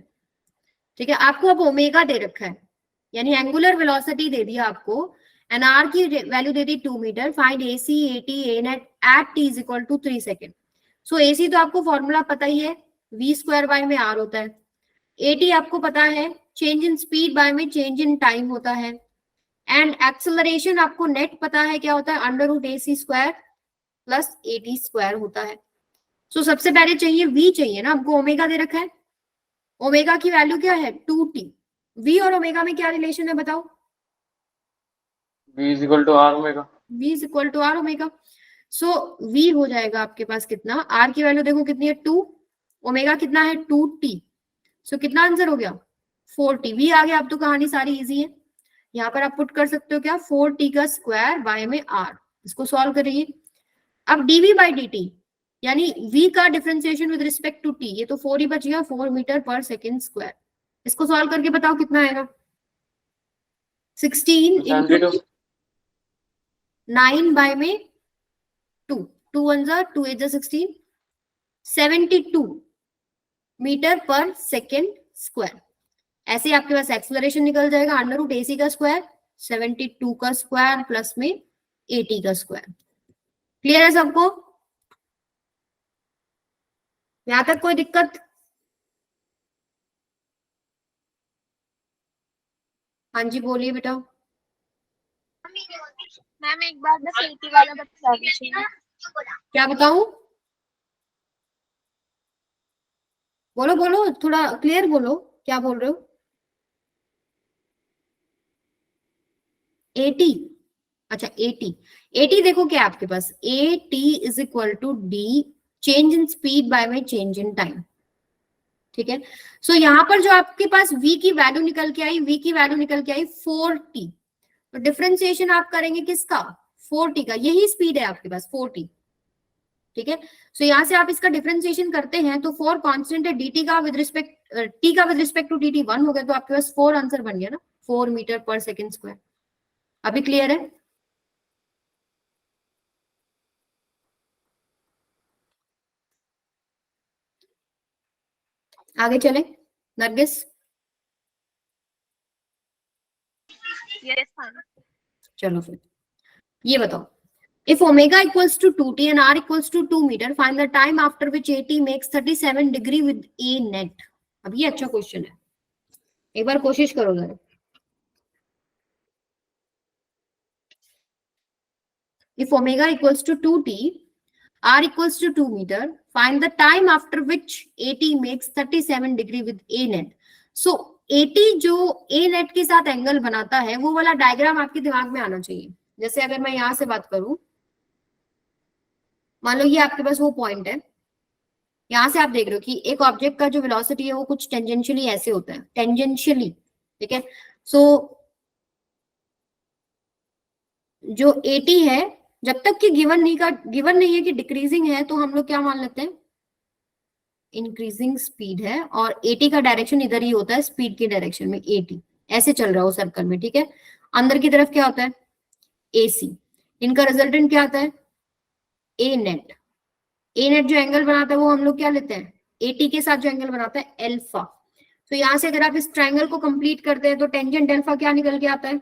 A: ठीक है, आपको अब ओमेगा दे रखा है, यानी एंगुलर वेलोसिटी दे दिया आपको, एंड आर की वैल्यू दे दी 2 metre. Find AC AT A net at T is equal to 3 second. So AC तो आपको फॉर्मूला पता ही है, वी स्क्वायर बाय में आर होता है। एटी आपको पता है, चेंज इन स्पीड बाय में चेंज इन टाइम होता है। एंड एक्सेलरेशन आपको नेट पता है क्या होता है, under root A C square plus A T square होता है। सो सबसे पहले चाहिए वी, चाहिए ना हमको, ओमेगा दे रखा है। ओमेगा की वैल्यू क्या है, 2t। वी और ओमेगा में क्या रिलेशन है बताओ?
C: v is equal to are omega.
A: v is equal to are omega. So v हो जाएगा आपके पास कितना, r की वैल्यू देखो कितनी है 2, ओमेगा कितना है 2t। सो कितना आंसर हो गया 4t। v आ गया। अब तो कहानी सारी इजी है, यहाँ पर आप पुट कर सकते हो क्या, 4t का स्क्वायर बाय में r। इसको सॉल्व करिए। अब dv बाई dt, यानी v का differentiation with respect to t, ये तो 4 ही बच गया, 4 मीटर पर सेकेंड स्क्वायर। इसको सॉल्व करके बताओ कितना आएगा। 16
C: 72
A: इंटू 9 बाय में 2, 2 1 जा 2 8 जा 16, 72 मीटर पर सेकेंड स्क्वायर। ऐसे आपके पास एक्सेलरेशन निकल जाएगा, अंडर रूट एसी का स्क्वायर 72 का स्क्वायर प्लस में 80 का स्क्वायर। क्लियर है सबको? यहां तक कोई दिक्कत? हाँ जी बोलिए बेटा।
D: मैम एक बार बस एटी वाला बता दीजिए।
A: क्या बताऊं? बोलो बोलो, थोड़ा क्लियर बोलो, क्या बोल रहे हो? 80, अच्छा 80। 80 देखो क्या आपके पास, A T is equal to d change in speed by में चेंज इन टाइम। ठीक है, सो यहाँ पर जो आपके पास v की वैल्यू निकल के आई, v की वैल्यू निकल के आई 4t। तो डिफरेंशिएशन आप करेंगे किसका, 4t का, यही स्पीड है आपके पास 4t। ठीक है, सो यहाँ से आप इसका डिफरेंशिएशन करते हैं तो 4 कांस्टेंट है, dt का विद रिस्पेक्ट t का विद रिस्पेक्ट टू dt 1 हो गया, तो आपके पास 4 आंसर बन गया ना, 4 मीटर पर सेकेंड स्क्वायर। अभी क्लियर है? आगे चले नरगिस।
D: Yes ma'am.
A: चलो फिर ये बताओ, if omega equals to 2t and r equals to 2 meter, find the time after which at makes 37 degree with a net। अब ये अच्छा क्वेश्चन है, एक बार कोशिश करो जरा। if omega equals to 2t, r equals to 2 meter, find the time after which at makes 37 degree with a net। so at जो a net के साथ एंगल बनाता है, वो वाला डायग्राम आपके दिमाग में आना चाहिए। जैसे अगर मैं यहां से बात करूं, मान लो ये आपके पास वो पॉइंट है, यहां से आप देख रहे हो कि एक ऑब्जेक्ट का जो वेलोसिटी है वो कुछ टेंजेंशियली ऐसे होता है, टेंजेंशियली। ठीक है, सो जो 80 है, जब तक कि गिवन नहीं है कि डिक्रीजिंग है, तो हम लोग क्या मान लेते हैं, इंक्रीजिंग स्पीड है, और 80 का डायरेक्शन इधर ही होता है, स्पीड की डायरेक्शन में 80 ऐसे चल रहा हो सर्कल में। ठीक है, अंदर की तरफ क्या होता है, AC। इनका रिजल्टेंट क्या आता है, ए नेट। ए नेट जो एंगल बनाता है वो हम लोग क्या लेते हैं, 80 के साथ जो एंगल बनाता है एल्फा। तो यहां से अगर आप इस ट्रायंगल को कंप्लीट करते हैं तो टेंजेंट एल्फा क्या निकल के आता है,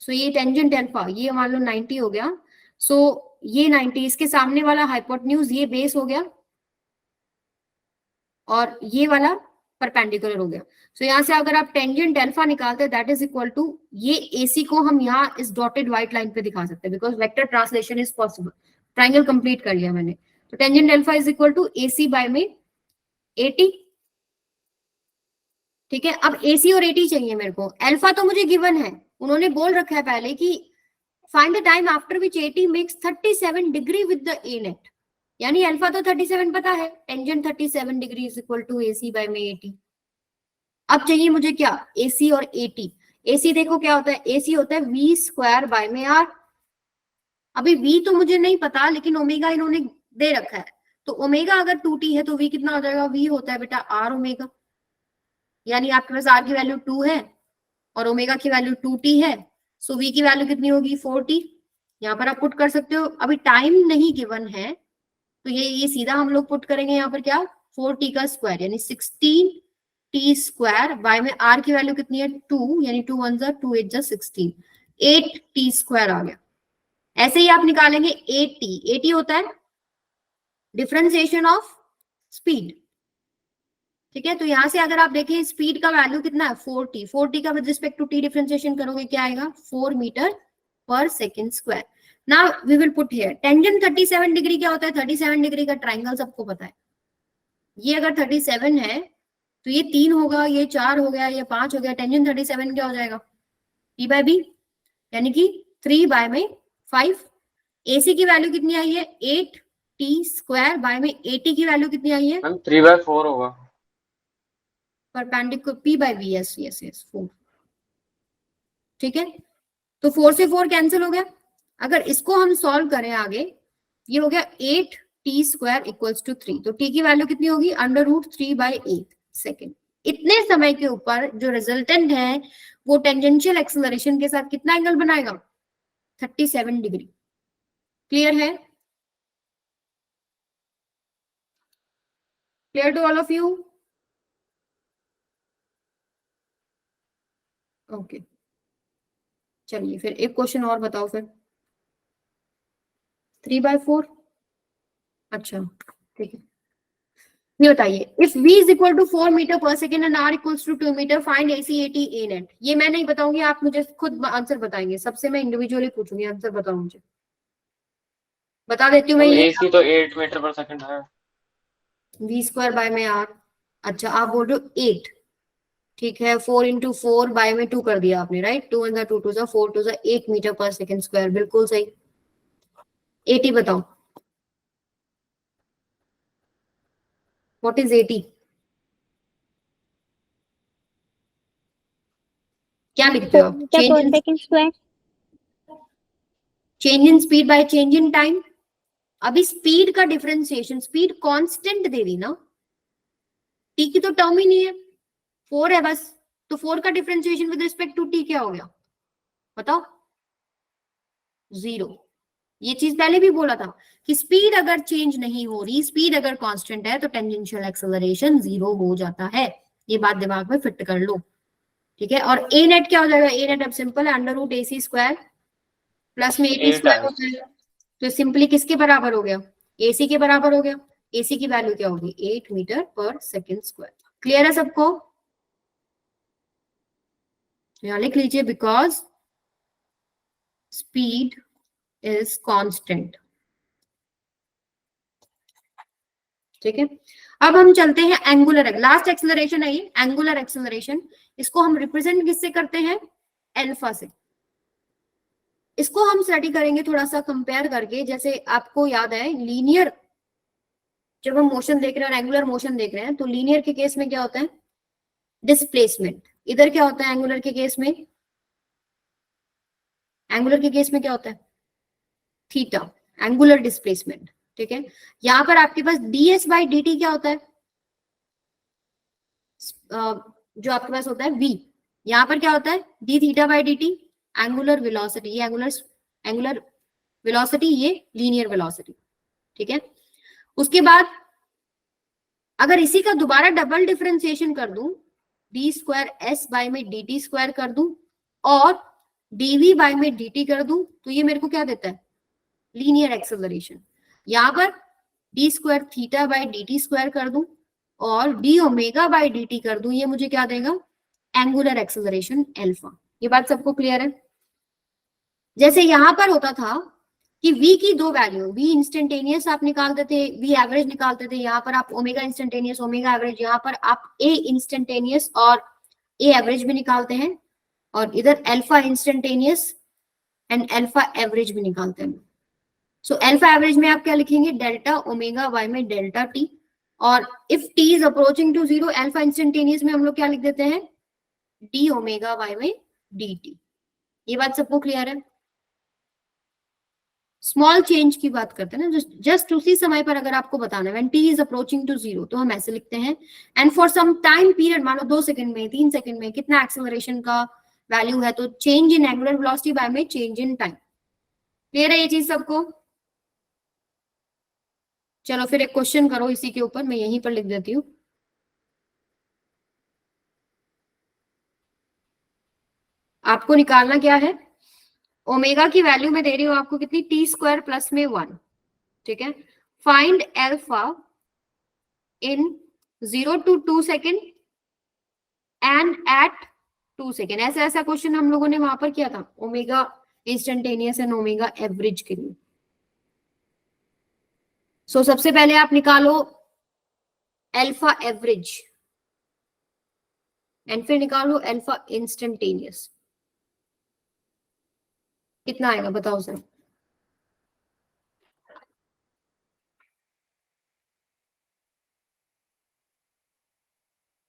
A: सो ये टेंजेंट एल्फा, ये मान लो 90 हो गया। सो ये 90, इसके सामने वाला हाइपोटेन्यूज ये बेस हो गया, और ये वाला परपेंडिकुलर हो गया। सो यहाँ से अगर आप टेंजेंट अल्फा निकालते हैं, दैट इज इक्वल टू, ये AC को हम यहाँ इस डॉटेड व्हाइट लाइन पे दिखा सकते हैं, because vector translation is possible. Triangle complete कर लिया मैंने, तो tangent alpha is equal to AC by में 80। ठीक है, अब AC और 80 चाहिए मेरे को। अल्फा तो मुझे गिवन है, उन्होंने बोल रखा है पहले कि find the time after which 80 makes 37 degree with the A net, यानी अल्फा तो 37 पता है, tangent 37 degree is equal to AC by में 80। अब चाहिए मुझे क्या, AC और AT। AC देखो क्या होता है, AC होता है v स्क्वायर बाय में r। अभी v तो मुझे नहीं पता, लेकिन ओमेगा इन्होंने दे रखा है, तो ओमेगा अगर 2t है तो v कितना हो जाएगा, v होता है बेटा r ओमेगा, यानी आपके पास r की वैल्यू 2 है और ओमेगा की वैल्यू 2t है, सो v की वैल्यू कितनी होगी 4t। यहाँ पर आप पुट कर सकते हो, अभी टाइम नहीं गिवन है तो ये सीधा हम लोग पुट करेंगे यहाँ पर क्या, 4t का स्क्वायर यानी 16t स्क्वायर, बाय में r की वैल्यू कितनी है 2, यानी 2 1 जा 2 8 जा 16, 8t स्क्वायर आ गया। ऐसे ही आप निकालेंगे 80 होता है डिफरेंशिएशन ऑफ स्पीड, ठीक है। तो यहां से अगर आप देखें स्पीड का वैल्यू कितना है 4t का with respect to t differentiation करोगे क्या आएगा 4 मीटर पर second square. Now we will put here tangent 37 degree क्या होता है, 37 डिग्री का ट्राइंगल सबको पता है, ये अगर 37 है तो ये 3 होगा, ये 4 हो गया, ये 5 हो गया, टेंजेंट 37 क्या हो जाएगा p बाय b, यानी कि 3 बाय में 5। ac की वैल्यू कितनी आई है 8t स्क्वायर, बाय में 80 की वैल्यू कितनी आई है
C: मैम 3/4 होगा।
A: Perpendicular p by b, yes yes yes 4, ठीक है। तो 4 से 4 कैंसिल हो गया। अगर इसको हम सॉल्व करें आगे, ये हो गया 8t स्क्वायर इक्वल्स टू 3, तो t की वैल्यू कितनी होगी √3/8 सेकेंड। इतने समय के ऊपर जो रिजल्टेंट है वो टेंजेंशियल एक्सेलरेशन के साथ कितना एंगल बनाएगा 37 डिग्री। क्लियर है, clear to all of you? Okay, चलिए फिर एक क्वेश्चन और बताओ फिर। 3/4, अच्छा ठीक है। ये बताइए if v is equal to 4 metre पर second and r equals to 2 metre, find AC AT A net। ये मैं नहीं बताऊंगी, आप मुझे खुद आंसर बताएंगे, सबसे मैं इंडिविजुअली पूछूंगी, आंसर बताओ मुझे। बता देती हूँ मैं, ये
C: AC तो 8 मीटर पर सेकंड है।
A: v स्क्वायर बाय में r, अच्छा आप बोल रहे हो 8, ठीक है। 4 इंटू 4 बाय में 2 कर दिया आपने, राइट, 2 1 2 2 4 2 8 मीटर पर सेकेंड स्क्वायर, बिल्कुल सही। 80 बताओ, व्हाट इज 80? क्या लिखते हो आप? Change in speed by change in time. अभी स्पीड का डिफरेंशिएशन, स्पीड कांस्टेंट दे दी ना, टी की तो टर्म ही नहीं है, 4 है बस, तो 4 का differentiation with respect to T क्या हो गया बताओ, 0। ये चीज पहले भी बोला था कि स्पीड अगर चेंज नहीं हो रही, स्पीड अगर कांस्टेंट है तो टेंजेंशियल एक्सेलरेशन 0 हो जाता है, ये बात दिमाग में फिट कर लो, ठीक है। और ए नेट क्या हो जाएगा, ए नेट अब सिंपल है √AC स्क्वायर प्लस में 80 स्क्वायर हो जाएगा, तो सिंपली किसके बराबर हो गया AC के बराबर हो गया। AC की वैल्यू क्या होगी 8 मीटर पर सेकेंड स्क्वायर। क्लियर है सबको? यहां लिख लीजिए बिकॉज स्पीड इज कांस्टेंट, ठीक है। अब हम चलते हैं एंगुलर, लास्ट एक्सेलरेशन है ये एंगुलर एक्सेलरेशन, इसको हम रिप्रेजेंट किससे करते हैं अल्फा से। इसको हम स्टडी करेंगे थोड़ा सा कंपेयर करके, जैसे आपको याद है लीनियर जब हम मोशन देख रहे हैं और एंगुलर मोशन देख रहे हैं, तो लीनियर के केस में क्या होता है डिस्प्लेसमेंट, इधर क्या होता है एंगुलर के केस में, एंगुलर के केस में क्या होता है थीटा, एंगुलर डिस्प्लेसमेंट, ठीक है। यहां पर आपके पास ds/dt क्या होता है, जो आपके पास होता है v, यहां पर क्या होता है dθ/dt एंगुलर वेलोसिटी, ये एंगुलर वेलोसिटी, ये लीनियर वेलोसिटी, ठीक है। उसके बाद अगर इसी का दोबारा डबल डिफरेंशिएशन कर दूं, d²s/dt² कर दूं और dv/dt कर दूं, तो ये मेरे को क्या देता है लीनियर एक्सेलरेशन। यहां पर d²θ/dt² कर दूं और dω/dt कर दूं, ये मुझे क्या देगा एंगुलर एक्सेलरेशन अल्फा। ये बात सबको क्लियर है? जैसे यहां पर होता था कि v की दो वैल्यू, v इंस्टेंटेनियस आप निकालते थे, v एवरेज निकालते थे, यहाँ पर आप ओमेगा इंस्टेंटेनियस ओमेगा एवरेज, यहाँ पर आप a इंस्टेंटेनियस और a एवरेज भी निकालते हैं, और इधर alpha instantaneous and alpha average भी निकालते हैं। सो अल्फा एवरेज में आप क्या लिखेंगे डेल्टा ओमेगा y में डेल्टा t, और if t is approaching to 0 alpha instantaneous में हम लोग क्या लिख देते हैं d ओमेगा y में dt। ये बात सबको क्लियर है? स्मॉल चेंज की बात करते हैं ना, जस्ट उसी समय पर अगर आपको बताना है when t is approaching to 0 तो हम ऐसे लिखते हैं and for some time period, मान लो 2 सेकंड में 3 सेकंड में कितना एक्सेलरेशन का वैल्यू है, तो change in angular velocity by में चेंज इन टाइम। क्लियर है ये चीज सबको? चलो फिर एक क्वेश्चन करो इसी के ऊपर, मैं यहीं पर लिख देती हूँ। आपको निकालना क्या है, ओमेगा की वैल्यू में दे रही हूँ आपको कितनी, टी स्क्वायर प्लस में 1, ठीक है। Find alpha in 0 to 2 second and at 2 second. ऐसा क्वेश्चन हम लोगों ने वहां पर किया था, omega instantaneous and omega average के लिए। सो सबसे पहले आप निकालो एल्फा एवरेज एंड फिर निकालो एल्फा इंस्टेंटेनियस। कितना आएगा बताओ sir?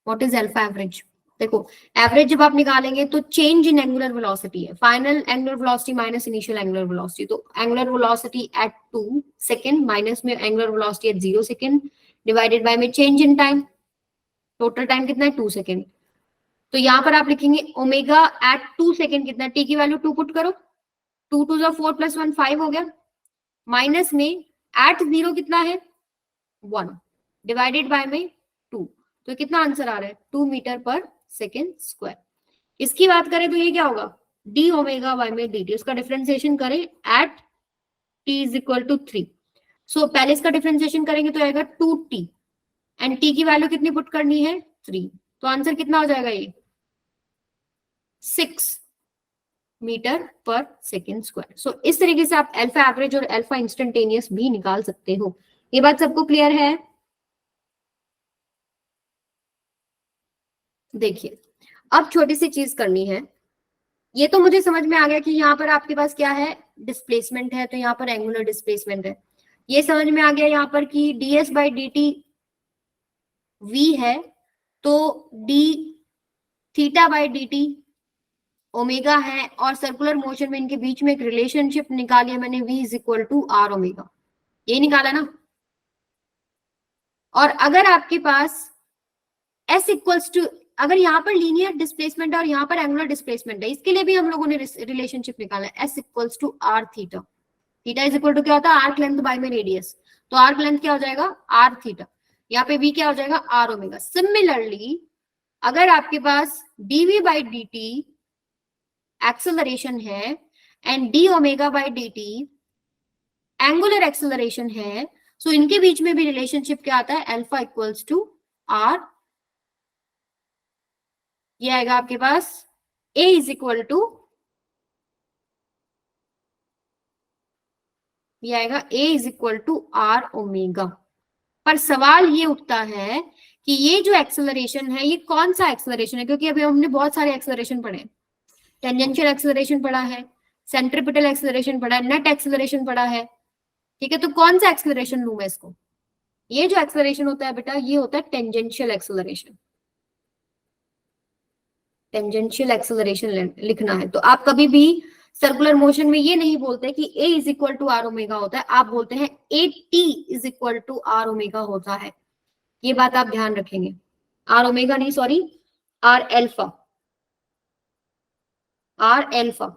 A: What is alpha average? देखो एवरेज जब आप निकालेंगे तो चेंज इन एंगुलर वेलोसिटी है, final angular velocity minus initial angular velocity. तो angular velocity at 2 second minus में angular velocity at 0 second divided by में change in time, total time कितना है 2 सेकेंड। तो यहां पर आप लिखेंगे ओमेगा एट 2 सेकेंड कितना, टी की वैल्यू 2 पुट करो, 2 2 4 प्लस 1 5 हो गया, माइनस में एट 0 कितना है 1 डिवाइडेड बाय में 2, तो कितना आंसर आ रहा है 2 मीटर पर सेकेंड स्क्वायर। इसकी बात करें तो ये क्या होगा, डी ओमेगा बाय में डी टी, उसका डिफरेंशिएशन करें at T is equal to 3। So पहले इसका डिफरेंशिएशन करेंगे तो आएगा 2t एंड टी की वैल्यू कितनी पुट करनी है 3, तो आंसर कितना हो जाएगा ये 6 मीटर पर सेकेंड स्क्वायर। सो इस तरीके से आप अल्फा एवरेज और अल्फा इंस्टेंटेनियस भी निकाल सकते हो। ये बात सबको क्लियर है? देखिए अब छोटी सी चीज करनी है, ये तो मुझे समझ में आ गया कि यहाँ पर आपके पास क्या है, डिस्प्लेसमेंट है, तो यहाँ पर एंगुलर डिस्प्लेसमेंट है। ये समझ में आ गया यहाँ पर कि ds by D T v है, तो d theta by D T omega है, और सर्कुलर मोशन में इनके बीच में एक रिलेशनशिप निकाली है मैंने, v is equal to are omega, ये निकाला ना। और अगर आपके पास s इक्वल्स टू, अगर यहाँ पर लीनियर डिस्प्लेसमेंट और यहाँ पर एंगुलर डिस्प्लेसमेंट है, इसके लिए भी हम लोगों ने रिलेशनशिप निकाला है, s equals to R theta. Theta is equal to क्या होता है, आर्क लेंथ बाय में रेडियस, तो आर्क लेंथ क्या हो जाएगा आर थीटा, यहाँ पे v क्या हो जाएगा आर ओमेगा। सिमिलरली अगर आपके पास dv by D T acceleration है and d omega by D T angular acceleration है, सो इनके बीच में भी रिलेशनशिप क्या आता है, अल्फा इक्वल्स टू आर। ये आएगा आपके पास a इज इक्वल टू, ये आएगा a is equal to are omega. पर सवाल ये उठता है कि ये जो एक्सेलरेशन है ये कौन सा एक्सेलरेशन है, क्योंकि अभी हमने बहुत सारे एक्सेलरेशन पढ़े, टेंजेंशियल एक्सेलरेशन पढ़ा है, सेंट्रीपिटल एक्सेलरेशन पढ़ा है, नेट एक्सेलरेशन पढ़ा है, ठीक है। तो कौन सा एक्सेलरेशन लूं मैं इसको, ये जो एक्सेलरेशन होता है बेटा ये होता है टेंजेंशियल एक्सेलरेशन। टेंजेंशियल एक्सेलरेशन लिखना है तो आप कभी भी सर्कुलर मोशन में ये नहीं बोलते कि a is equal to are omega होता है, आप बोलते हैं at is equal to are omega होता है। ये बात आप ध्यान रखेंगे, आर ओमेगा नहीं sorry R alpha, R alpha,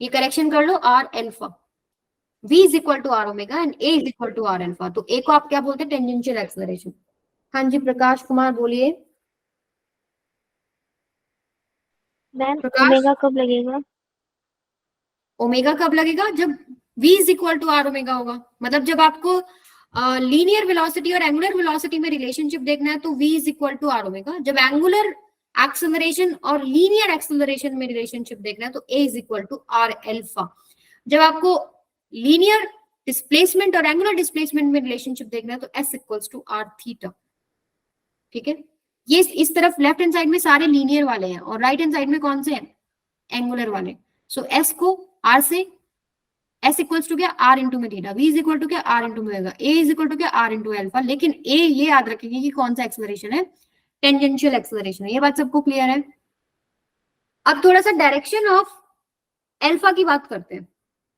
A: ये करेक्शन कर लो, R alpha, v is equal to are omega and a is equal to R alpha. तो a को आप क्या बोलते हैं, टेंजेंशियल एक्सेलरेशन। हाँ जी प्रकाश कुमार बोलिए।
D: मैम
A: प्रकाश?
D: ओमेगा कब लगेगा?
A: ओमेगा कब लगेगा, जब v is equal to are omega होगा, मतलब जब आपको लीनियर वेलोसिटी और एंगुलर वेलोसिटी में रिलेशनशिप देखना है तो v is equal to are omega, जब एंगुलर एक्सेलरेशन और लीनियर एक्सेलरेशन में रिलेशनशिप देखना है तो a is equal to R alpha, जब आपको लीनियर डिस्प्लेसमेंट और एंगुलर डिस्प्लेसमेंट में रिलेशनशिप देखना है तो s equals to R theta, ठीक है। ये इस तरफ लेफ्ट हैंड साइड में सारे लीनियर वाले हैं और राइट हैंड साइड में कौन से हैं, एंगुलर वाले। सो s को r से, s इक्वल्स टू क्या r इंटू में theta, v is equal to क्या r इंटू में होगा, a इज इक्वल टू क्या r इंटू एल्फा, लेकिन a ये याद रखेंगे कि कौन सा एक्सेलरेशन है, टेंजेंशियल एक्सेलरेशन है। ये बात सबको क्लियर है? अब थोड़ा सा डायरेक्शन ऑफ एल्फा की बात करते हैं।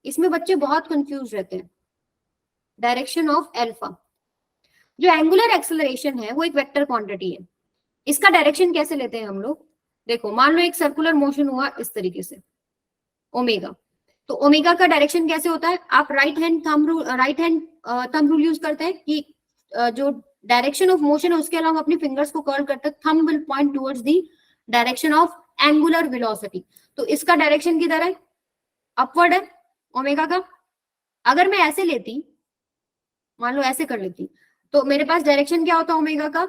A: इसमें बच्चे बहुत कंफ्यूज रहते हैं। डायरेक्शन ऑफ अल्फा, जो एंगुलर एक्सेलरेशन है वो एक वेक्टर क्वांटिटी है, इसका डायरेक्शन कैसे लेते हैं हम लोग? देखो मान लो एक सर्कुलर मोशन हुआ इस तरीके से ओमेगा, तो ओमेगा का डायरेक्शन कैसे होता है? आप right hand thumb rule use करते हैं कि जो डायरेक्शन ऑफ मोशन है उसके अलावा अपनी फिंगर्स को कर्ल करते हैं, thumb will point towards the direction of angular velocity. तो इसका डायरेक्शन किधर है? अपवर्ड है ओमेगा का। अगर मैं ऐसे लेती, मान लो ऐसे कर लेती, तो मेरे पास डायरेक्शन क्या होता ओमेगा का?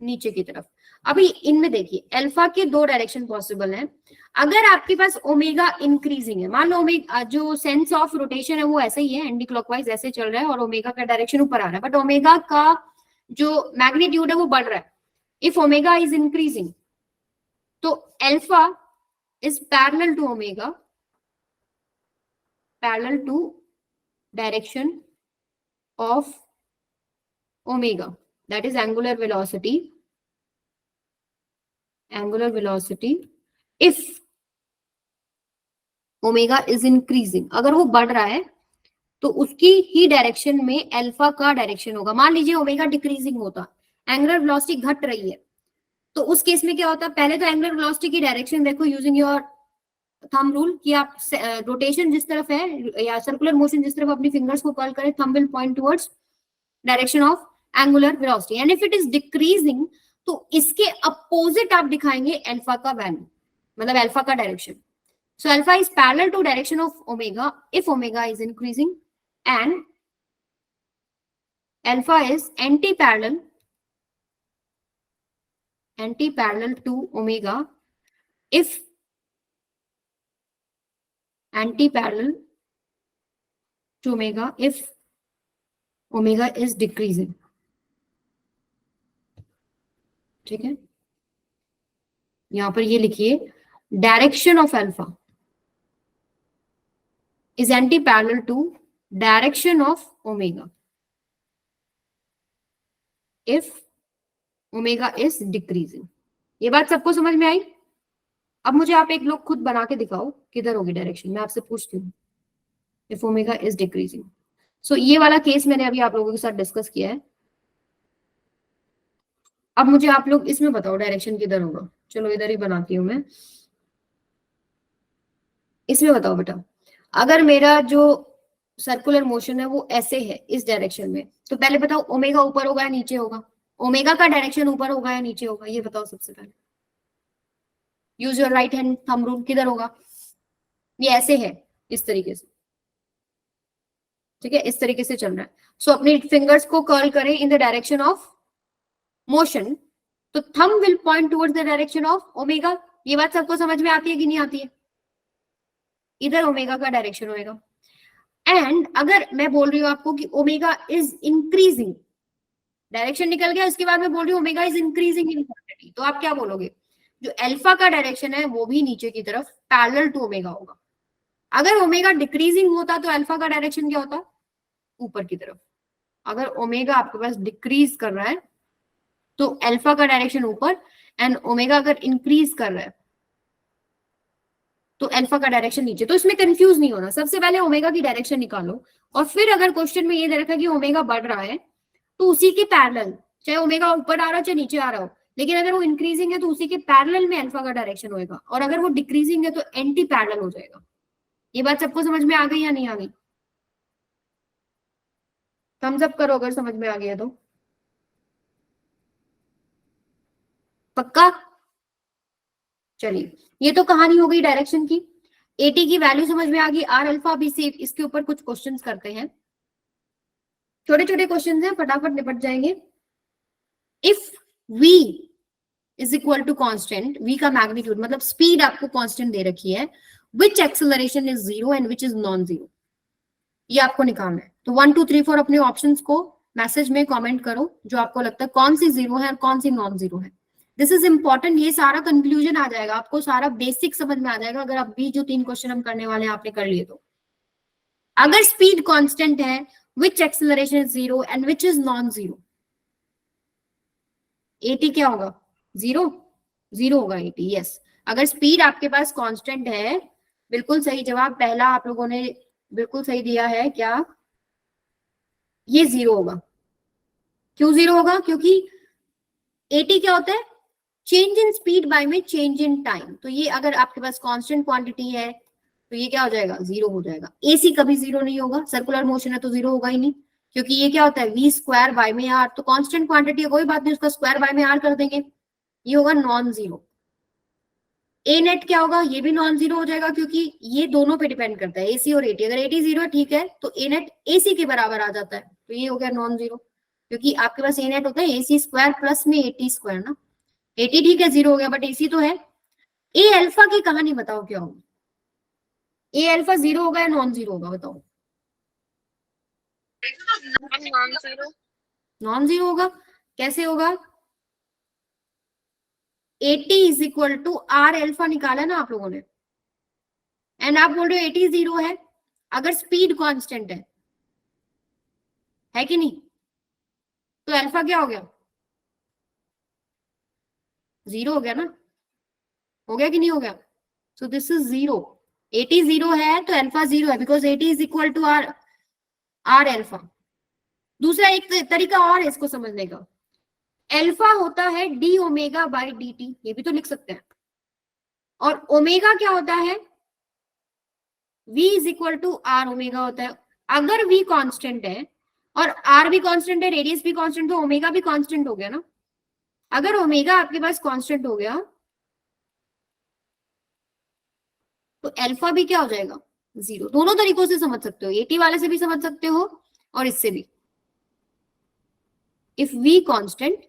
A: नीचे की तरफ। अभी इनमें देखिए अल्फा के दो डायरेक्शन पॉसिबल हैं। अगर आपके पास ओमेगा इंक्रीजिंग है, मान लो ओमेगा जो सेंस ऑफ रोटेशन है वो ऐसे ही है, एंटी क्लॉकवाइज ऐसे चल रहा है और ओमेगा का डायरेक्शन ऊपर आ रहा है, बट ओमेगा का जो मैग्नीट्यूड है वो बढ़ रहा है। इफ ओमेगा इज इंक्रीजिंग तो alpha is parallel to omega, parallel to direction of omega, that is angular velocity if omega is increasing। अगर वो बढ़ रहा है तो उसकी ही डायरेक्शन में अल्फा का डायरेक्शन होगा। मान लीजिए ओमेगा डिक्रीजिंग होता, एंगुलर वेलोसिटी घट रही है, तो उस केस में क्या होता है? पहले तो एंगुलर वेलोसिटी की डायरेक्शन देखो यूजिंग योर थंब रूल कि आप रोटेशन जिस तरफ है या सर्कुलर मोशन जिस तरफ अपनी फिंगर्स को कर्ल करें, thumb will point towards direction of angular velocity, and if it is decreasing तो इसके अपोजिट आप दिखाएंगे अल्फा का वैल्यू, मतलब अल्फा का direction. So alpha is parallel to direction of omega if omega is increasing, and alpha is anti parallel to omega if anti-parallel to omega if omega is decreasing। ठीक है, यहां पर ये लिखिए direction of alpha is anti parallel to direction of omega if omega is decreasing. ये बात सबको समझ में आई? अब मुझे आप एक लोग खुद बना के दिखाओ किधर होगी डायरेक्शन, मैं आपसे पूछती हूँ। इफ ओमेगा इज डिक्रीजिंग, सो ये वाला केस मैंने अभी आप लोगों के साथ डिस्कस किया है। अब मुझे आप लोग इसमें बताओ डायरेक्शन किधर होगा। चलो इधर ही बनाती हूँ मैं, इसमें बताओ बेटा। अगर मेरा जो सर्कुलर मोशन है वो ऐसे है इस डायरेक्शन में, तो पहले बताओ ओमेगा ऊपर होगा या नीचे होगा? ओमेगा का डायरेक्शन ऊपर होगा या नीचे होगा? ये बताओ सबसे पहले। Use your right hand thumb rule, किधर होगा? ये ऐसे है इस तरीके से, ठीक है, इस तरीके से चल रहा है। सो अपनी फिंगर्स को कर्ल करें in the direction of motion, तो thumb will point towards the direction of omega. ये बात सबको समझ में आती है कि नहीं आती है? इधर ओमेगा का डायरेक्शन होएगा। एंड अगर मैं बोल रही हूँ आपको कि ओमेगा इज इंक्रीजिंग, डायरेक्शन निकल गया, उसके बाद मैं बोल रही हूँ omega is increasing in quantity, तो आप क्या बोलोगे? जो अल्फा का डायरेक्शन है वो भी नीचे की तरफ पैरेलल टू ओमेगा होगा। अगर ओमेगा डिक्रीजिंग होता तो अल्फा का डायरेक्शन क्या होता? ऊपर की तरफ। अगर ओमेगा आपके पास डिक्रीज कर रहा है तो अल्फा का डायरेक्शन ऊपर, एंड ओमेगा अगर इंक्रीज कर रहा है तो अल्फा का डायरेक्शन नीचे। तो इसमें कंफ्यूज नहीं होना, सबसे पहले ओमेगा की डायरेक्शन निकालो, और फिर अगर क्वेश्चन में ये दे रखा है कि ओमेगा बढ़ रहा है तो उसी के पैरेलल, चाहे ओमेगा ऊपर आ रहा हो चाहे नीचे आ रहा हो, लेकिन अगर वो इंक्रीजिंग है तो उसी के पैरेलल में अल्फा का डायरेक्शन होएगा, और अगर वो डिक्रीजिंग है तो एंटी पैरेलल हो जाएगा। ये बात सबको समझ में आ गई या नहीं आ गई? थम्स अप करो अगर समझ में आ गया तो। पक्का? चलिए, ये तो कहानी हो गई डायरेक्शन की। एटी की वैल्यू समझ में आ गई, आर अल्फा बी सी। इसके ऊपर कुछ क्वेश्चंस करते हैं, छोटे छोटे क्वेश्चंस हैं, फटाफट निपट जाएंगे। If v is equal to constant, v का मैग्नीट्यूड मतलब स्पीड आपको कांस्टेंट दे रखी है, which acceleration is zero and which is non zero, ये आपको निकालना है। तो 1 2 3 4 अपने ऑप्शंस को मैसेज में कमेंट करो जो आपको लगता है कौन सी जीरो है और कौन सी नॉन जीरो है। दिस इज इंपॉर्टेंट, ये सारा कंक्लूजन आ जाएगा, आपको सारा बेसिक समझ में आ जाएगा अगर आप भी जो 3 क्वेश्चन हम करने वाले हैं आपने कर लिए तो। अगर स्पीड कांस्टेंट है, which acceleration is zero and which is non zero, A T क्या होगा? जीरो, जीरो होगा एटी। यस, अगर स्पीड आपके पास कांस्टेंट है बिल्कुल सही जवाब पहला आप लोगों ने बिल्कुल सही दिया है। क्या ये 0 होगा? क्यों 0 होगा? क्योंकि एटी क्या होता है? चेंज इन स्पीड बाय में चेंज इन टाइम। तो ये अगर आपके पास कांस्टेंट क्वांटिटी है तो ये क्या हो जाएगा? 0 हो जाएगा। एसी कभी 0 नहीं होगा, सर्कुलर मोशन है तो 0 होगा ही नहीं, क्योंकि ये क्या होता है? वी स्क्वायर बाय में आर। तो कांस्टेंट क्वांटिटी है, कोई बात नहीं, उसका स्क्वायर बाय में आर कर देंगे, ये होगा नॉन जीरो। ए नेट क्या होगा? ये भी नॉन जीरो हो जाएगा, क्योंकि ये दोनों पे डिपेंड करता है, एसी और एटी। अगर एटी 0 है ठीक है, तो ए नेट एसी के बराबर आ जाता है, तो ये हो गया नॉन जीरो, क्योंकि आपके पास ए नेट होता है एसी स्क्वायर प्लस में एटी स्क्वायर ना। एटी ठीक है 0 हो गया, बट एसी तो है। ए अल्फा की कहानी बताओ क्या होगी? ए अल्फा 0 होगा या नॉन जीरो होगा? बताओ।
D: Non zero.
A: नॉन जीरो होगा। कैसे होगा? AT is equal to R alpha निकाला ना आप लोगों ने, एंड आप बोल रहे हो एटी 0 है, अगर स्पीड कांस्टेंट है कि नहीं, तो अल्फा क्या हो गया? 0 हो गया ना? हो गया कि नहीं हो गया? सो दिस इज 0। एटी 0 है तो अल्फा 0 है, because AT is equal to R alpha. दूसरा एक तरीका और है इसको समझने का, अल्फा होता है D omega by D T, ये भी तो लिख सकते हैं। और ओमेगा क्या होता है? v is equal to are omega होता है। अगर v कांस्टेंट है और r भी कांस्टेंट है, रेडियस भी कांस्टेंट, तो ओमेगा भी कांस्टेंट हो गया ना। अगर ओमेगा आपके पास कांस्टेंट हो गया तो अल्फा भी क्या हो जाएगा? 0। दोनों तरीकों से समझ सकते हो, एटी वाले से भी समझ सकते हो और इससे भी। If v constant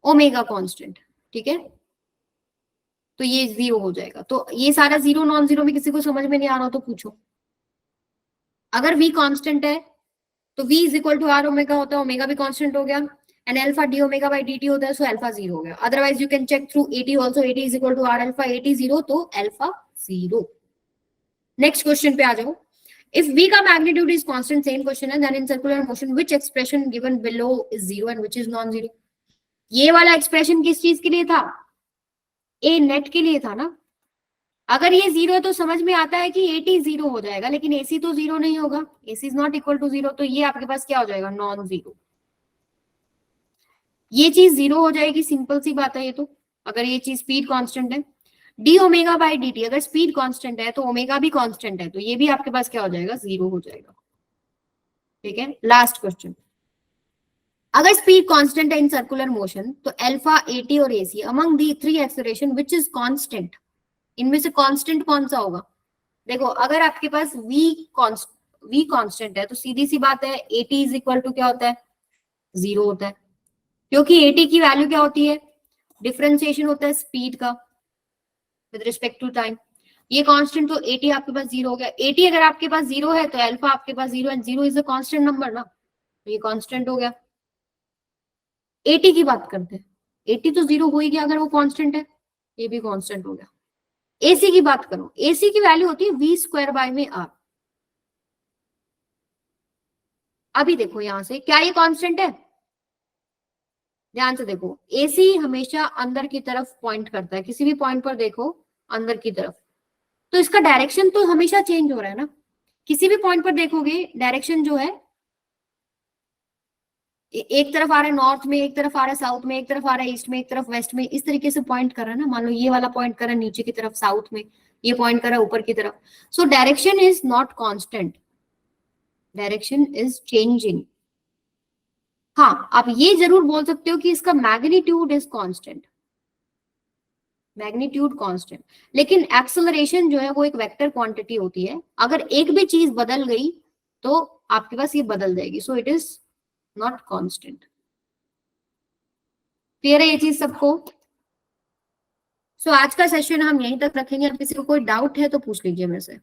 A: omega constant, ठीक है, तो ये 0 हो जाएगा। तो ये सारा 0 नॉन जीरो में किसी को समझ में नहीं आ रहा तो पूछो। अगर v कांस्टेंट है तो v is equal to are omega होता है, ओमेगा भी कांस्टेंट हो गया, and alpha D omega by D T होता है, सो अल्फा 0 हो गया। Otherwise you can check through AT also, AT is equal to R alpha, AT 0 तो अल्फा 0। नेक्स्ट क्वेश्चन पे आ जाओ। If v का magnitude is constant, same question है, then in circular motion which expression given below is 0 and which is non-zero? ये वाला expression किस चीज के लिए था? ए नेट के लिए था ना। अगर ये 0 है तो समझ में आता है कि एटी 0 हो जाएगा, लेकिन एसी तो 0 नहीं होगा, AC is not equal to 0, तो ये आपके पास क्या हो जाएगा? Non zero. ये चीज 0 हो जाएगी, सिंपल सी बात है ये तो। अगर ये चीज स्पीड कांस्टेंट है, D omega by D T, अगर स्पीड कांस्टेंट है तो ओमेगा भी कांस्टेंट है, तो ये भी आपके पास क्या हो जाएगा? 0 हो जाएगा। ठीक है, लास्ट क्वेश्चन। अगर स्पीड कांस्टेंट है इन सर्कुलर मोशन, तो अल्फा, एटी और AC among the three acceleration which is constant, इनमें से कांस्टेंट कौन सा होगा? देखो, अगर आपके पास v कांस्टेंट है तो सीधी सी बात है एटी इज इक्वल टू क्या होता है? 0 होता है, क्योंकि एटी की वैल्यू क्या होती है? डिफरेंशिएशन होता है स्पीड का विद रिस्पेक्ट टू टाइम। ये कांस्टेंट, तो एटी आपके पास 0 हो गया। एटी अगर आपके पास 0 है तो अल्फा आपके पास 0 and 0 is a constant number ना, तो ये कांस्टेंट हो गया। एटी की बात करते हैं, एटी तो 0 हो ही गया अगर वो कांस्टेंट है, ये भी कांस्टेंट हो गया। एसी की बात करो, एसी की वैल्यू होती है वी स्क्वायर बाय में आर। अभी देखो यहां से, क्या ये कांस्टेंट है? ध्यान से देखो, एसी हमेशा अंदर की तरफ पॉइंट करता है, किसी भी पॉइंट पर देखो अंदर की तरफ, तो इसका डायरेक्शन तो हमेशा चेंज हो रहा है ना। किसी भी पॉइंट पर देखोगे डायरेक्शन जो है, एक तरफ आ रहा है नॉर्थ में, एक तरफ आ रहा है साउथ में, एक तरफ आ रहा है ईस्ट में, एक तरफ वेस्ट में, इस तरीके से पॉइंट कर रहा है ना। मान लो ये वाला पॉइंट कर रहा है नीचे की तरफ साउथ में, ये पॉइंट कर रहा है ऊपर की तरफ। So direction is not constant, direction is changing. हाँ, आप ये जरूर बोल सकते हो कि इसका magnitude is constant, magnitude constant, लेकिन एक्सेलरेशन जो है वो एक वेक्टर क्वांटिटी होती है। अगर एक भी चीज बदल गई तो आपके पास ये बदल जाएगी, so it is not constant. Clear है ये चीज सबको? सो आज का सेशन हम यहीं तक रखेंगे। अब किसी को कोई डाउट है तो पूछ लीजिए मेरे से।